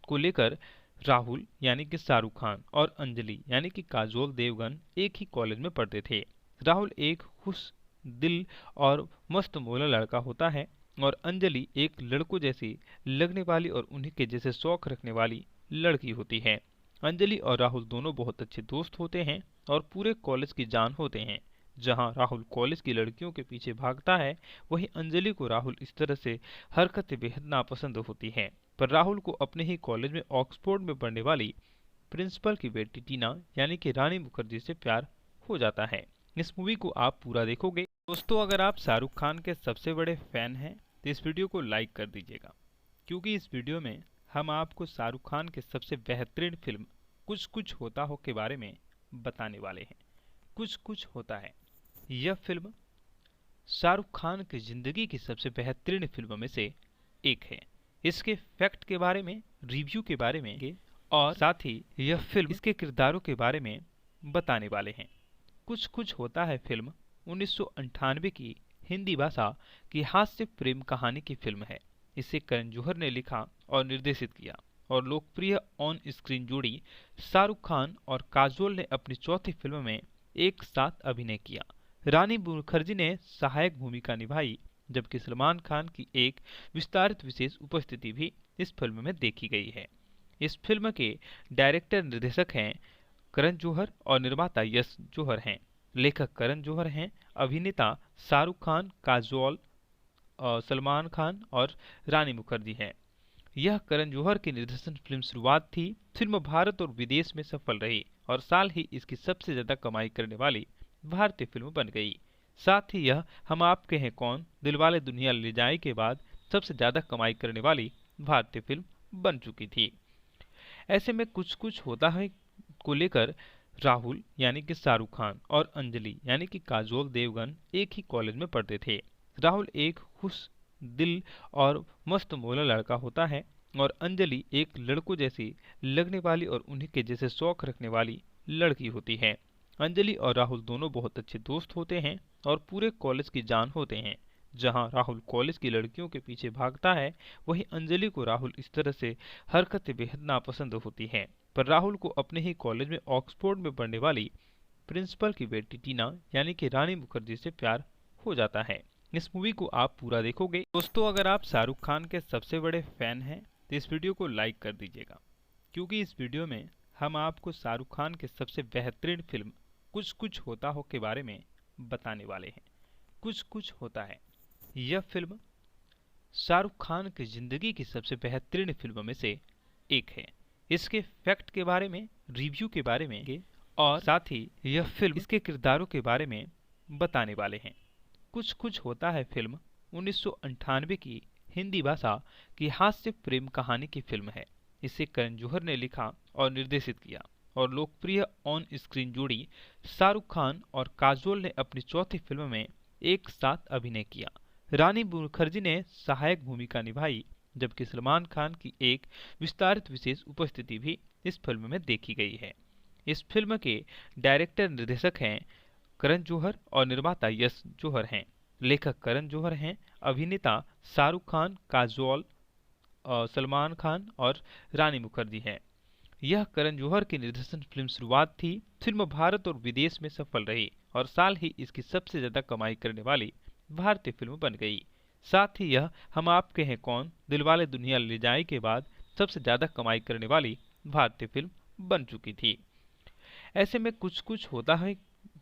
को लेकर राहुल यानी कि शाहरुख खान और अंजलि यानी कि काजोल देवगन एक ही कॉलेज में पढ़ते थे। राहुल एक खुश दिल और मस्त मौला लड़का होता है और अंजलि एक लड़कों जैसी लगने वाली और उन्हीं के जैसे शौक रखने वाली लड़की होती है। अंजलि और राहुल दोनों बहुत अच्छे दोस्त होते हैं और पूरे कॉलेज की जान होते हैं। जहां राहुल कॉलेज की लड़कियों के पीछे भागता है, वहीं अंजलि को राहुल इस तरह से हरकतें बेहद नापसंद होती हैं। पर राहुल को अपने ही कॉलेज में ऑक्सफोर्ड में पढ़ने वाली प्रिंसिपल की बेटी टीना यानी कि रानी मुखर्जी से प्यार हो जाता है। इस मूवी को आप पूरा देखोगे। दोस्तों, अगर आप शाहरुख खान के सबसे बड़े फैन हैं तो इस वीडियो को लाइक कर दीजिएगा, क्योंकि इस वीडियो में हम आपको शाहरुख खान के सबसे बेहतरीन फिल्म कुछ कुछ होता हो के बारे में बताने वाले हैं। कुछ कुछ होता है यह फिल्म शाहरुख खान की जिंदगी की सबसे बेहतरीन फिल्मों में से एक है। इसके फैक्ट के बारे में, रिव्यू के बारे में और साथ ही यह फिल्म इसके किरदारों के बारे में बताने वाले हैं। कुछ कुछ होता है फिल्म 1998 की हिंदी भाषा की हास्य प्रेम कहानी की फिल्म है। इसे करण जौहर ने लिखा और निर्देशित किया और लोकप्रिय ऑन स्क्रीन जोड़ी शाहरुख खान और काजोल ने अपनी चौथी फिल्म में एक साथ अभिनय किया। रानी मुखर्जी ने सहायक भूमिका निभाई, जबकि सलमान खान की एक विस्तारित विशेष उपस्थिति भी इस फिल्म में देखी गई है। इस फिल्म के डायरेक्टर निर्देशक हैं करण जौहर और निर्माता यश जौहर हैं। लेखक करण जौहर हैं, अभिनेता शाहरुख खान, काजोल, सलमान खान और रानी मुखर्जी हैं। यह करण जौहर की निर्देशन फिल्म शुरुआत थी। फिल्म भारत और विदेश में सफल रही और साल ही इसकी सबसे ज्यादा कमाई करने वाली भारतीय फिल्म बन गई। साथ ही यह हम आपके हैं कौन, दिलवाले दुल्हनिया ले जाए के बाद सबसे ज्यादा कमाई करने वाली भारतीय फिल्म बन चुकी थी। ऐसे में कुछ कुछ होता है को लेकर राहुल यानी कि शाहरुख खान और अंजलि यानी कि काजोल देवगन एक ही कॉलेज में पढ़ते थे। राहुल एक खुश दिल और मस्त मौला लड़का होता है और अंजलि एक लड़कों जैसी लगने वाली और उन्हीं के जैसे शौक रखने वाली लड़की होती है। अंजलि और राहुल दोनों बहुत अच्छे दोस्त होते हैं और पूरे कॉलेज की जान होते हैं। जहां राहुल कॉलेज की लड़कियों के पीछे भागता है, वहीं अंजलि को राहुल इस तरह से हरकतें बेहद नापसंद होती हैं। पर राहुल को अपने ही कॉलेज में ऑक्सफोर्ड में पढ़ने वाली प्रिंसिपल की बेटी टीना यानी कि रानी मुखर्जी से प्यार हो जाता है। इस मूवी को आप पूरा देखोगे। दोस्तों, अगर आप शाहरुख खान के सबसे बड़े फैन हैं तो इस वीडियो को लाइक कर दीजिएगा, क्योंकि इस वीडियो में हम आपको शाहरुख खान के सबसे बेहतरीन फिल्म कुछ कुछ होता हो के बारे में बताने वाले हैं। कुछ कुछ होता है यह फिल्म शाहरुख खान की जिंदगी की सबसे बेहतरीन फिल्मों में से एक है। इसके फैक्ट के बारे में, रिव्यू के बारे में और साथ ही यह फिल्म इसके किरदारों के बारे में बताने वाले हैं। कुछ कुछ होता है फिल्म 1998 की हिंदी भाषा की हास्य प्रेम कहानी की फिल्म है। इसे करण जौहर ने लिखा और निर्देशित किया और लोकप्रिय ऑन स्क्रीन जोड़ी शाहरुख खान और काजोल ने अपनी चौथी फिल्म में एक साथ अभिनय किया। रानी मुखर्जी ने सहायक भूमिका निभाई, जबकि सलमान खान की एक विस्तारित विशेष उपस्थिति भी इस फिल्म में देखी गई है। इस फिल्म के डायरेक्टर निर्देशक हैं करण जौहर और निर्माता यश जौहर हैं। लेखक करण जौहर हैं, अभिनेता शाहरुख खान, काजोल, सलमान खान और रानी मुखर्जी हैं। यह करण जौहर की निर्देशन फिल्म शुरुआत थी। फिल्म भारत और विदेश में सफल रही और साल ही इसकी सबसे ज्यादा कमाई करने वाली भारतीय फिल्म बन गई। साथ ही यह हम आपके हैं कौन, दिलवाले दुल्हनिया ले जाए के बाद सबसे ज्यादा कमाई करने वाली भारतीय फिल्म बन चुकी थी। ऐसे में कुछ कुछ होता है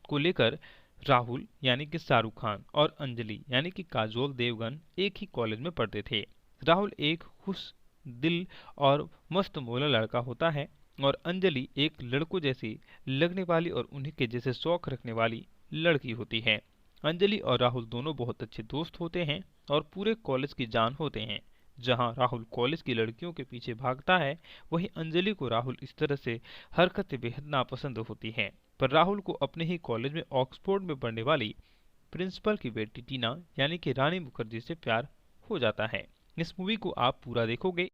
को लेकर राहुल यानी कि शाहरुख खान और अंजलि यानी कि काजोल देवगन एक ही कॉलेज में पढ़ते थे। राहुल एक खुश दिल और मस्त मौला लड़का होता है और अंजलि एक लड़कों जैसी लगने वाली और उन्हीं के जैसे शौक रखने वाली लड़की होती है। अंजलि और राहुल दोनों बहुत अच्छे दोस्त होते हैं और पूरे कॉलेज की जान होते हैं। जहां राहुल कॉलेज की लड़कियों के पीछे भागता है, वहीं अंजलि को राहुल इस तरह से हरकतें बेहद नापसंद होती हैं। पर राहुल को अपने ही कॉलेज में ऑक्सफोर्ड में पढ़ने वाली प्रिंसिपल की बेटी टीना यानी कि रानी मुखर्जी से प्यार हो जाता है। इस मूवी को आप पूरा देखोगे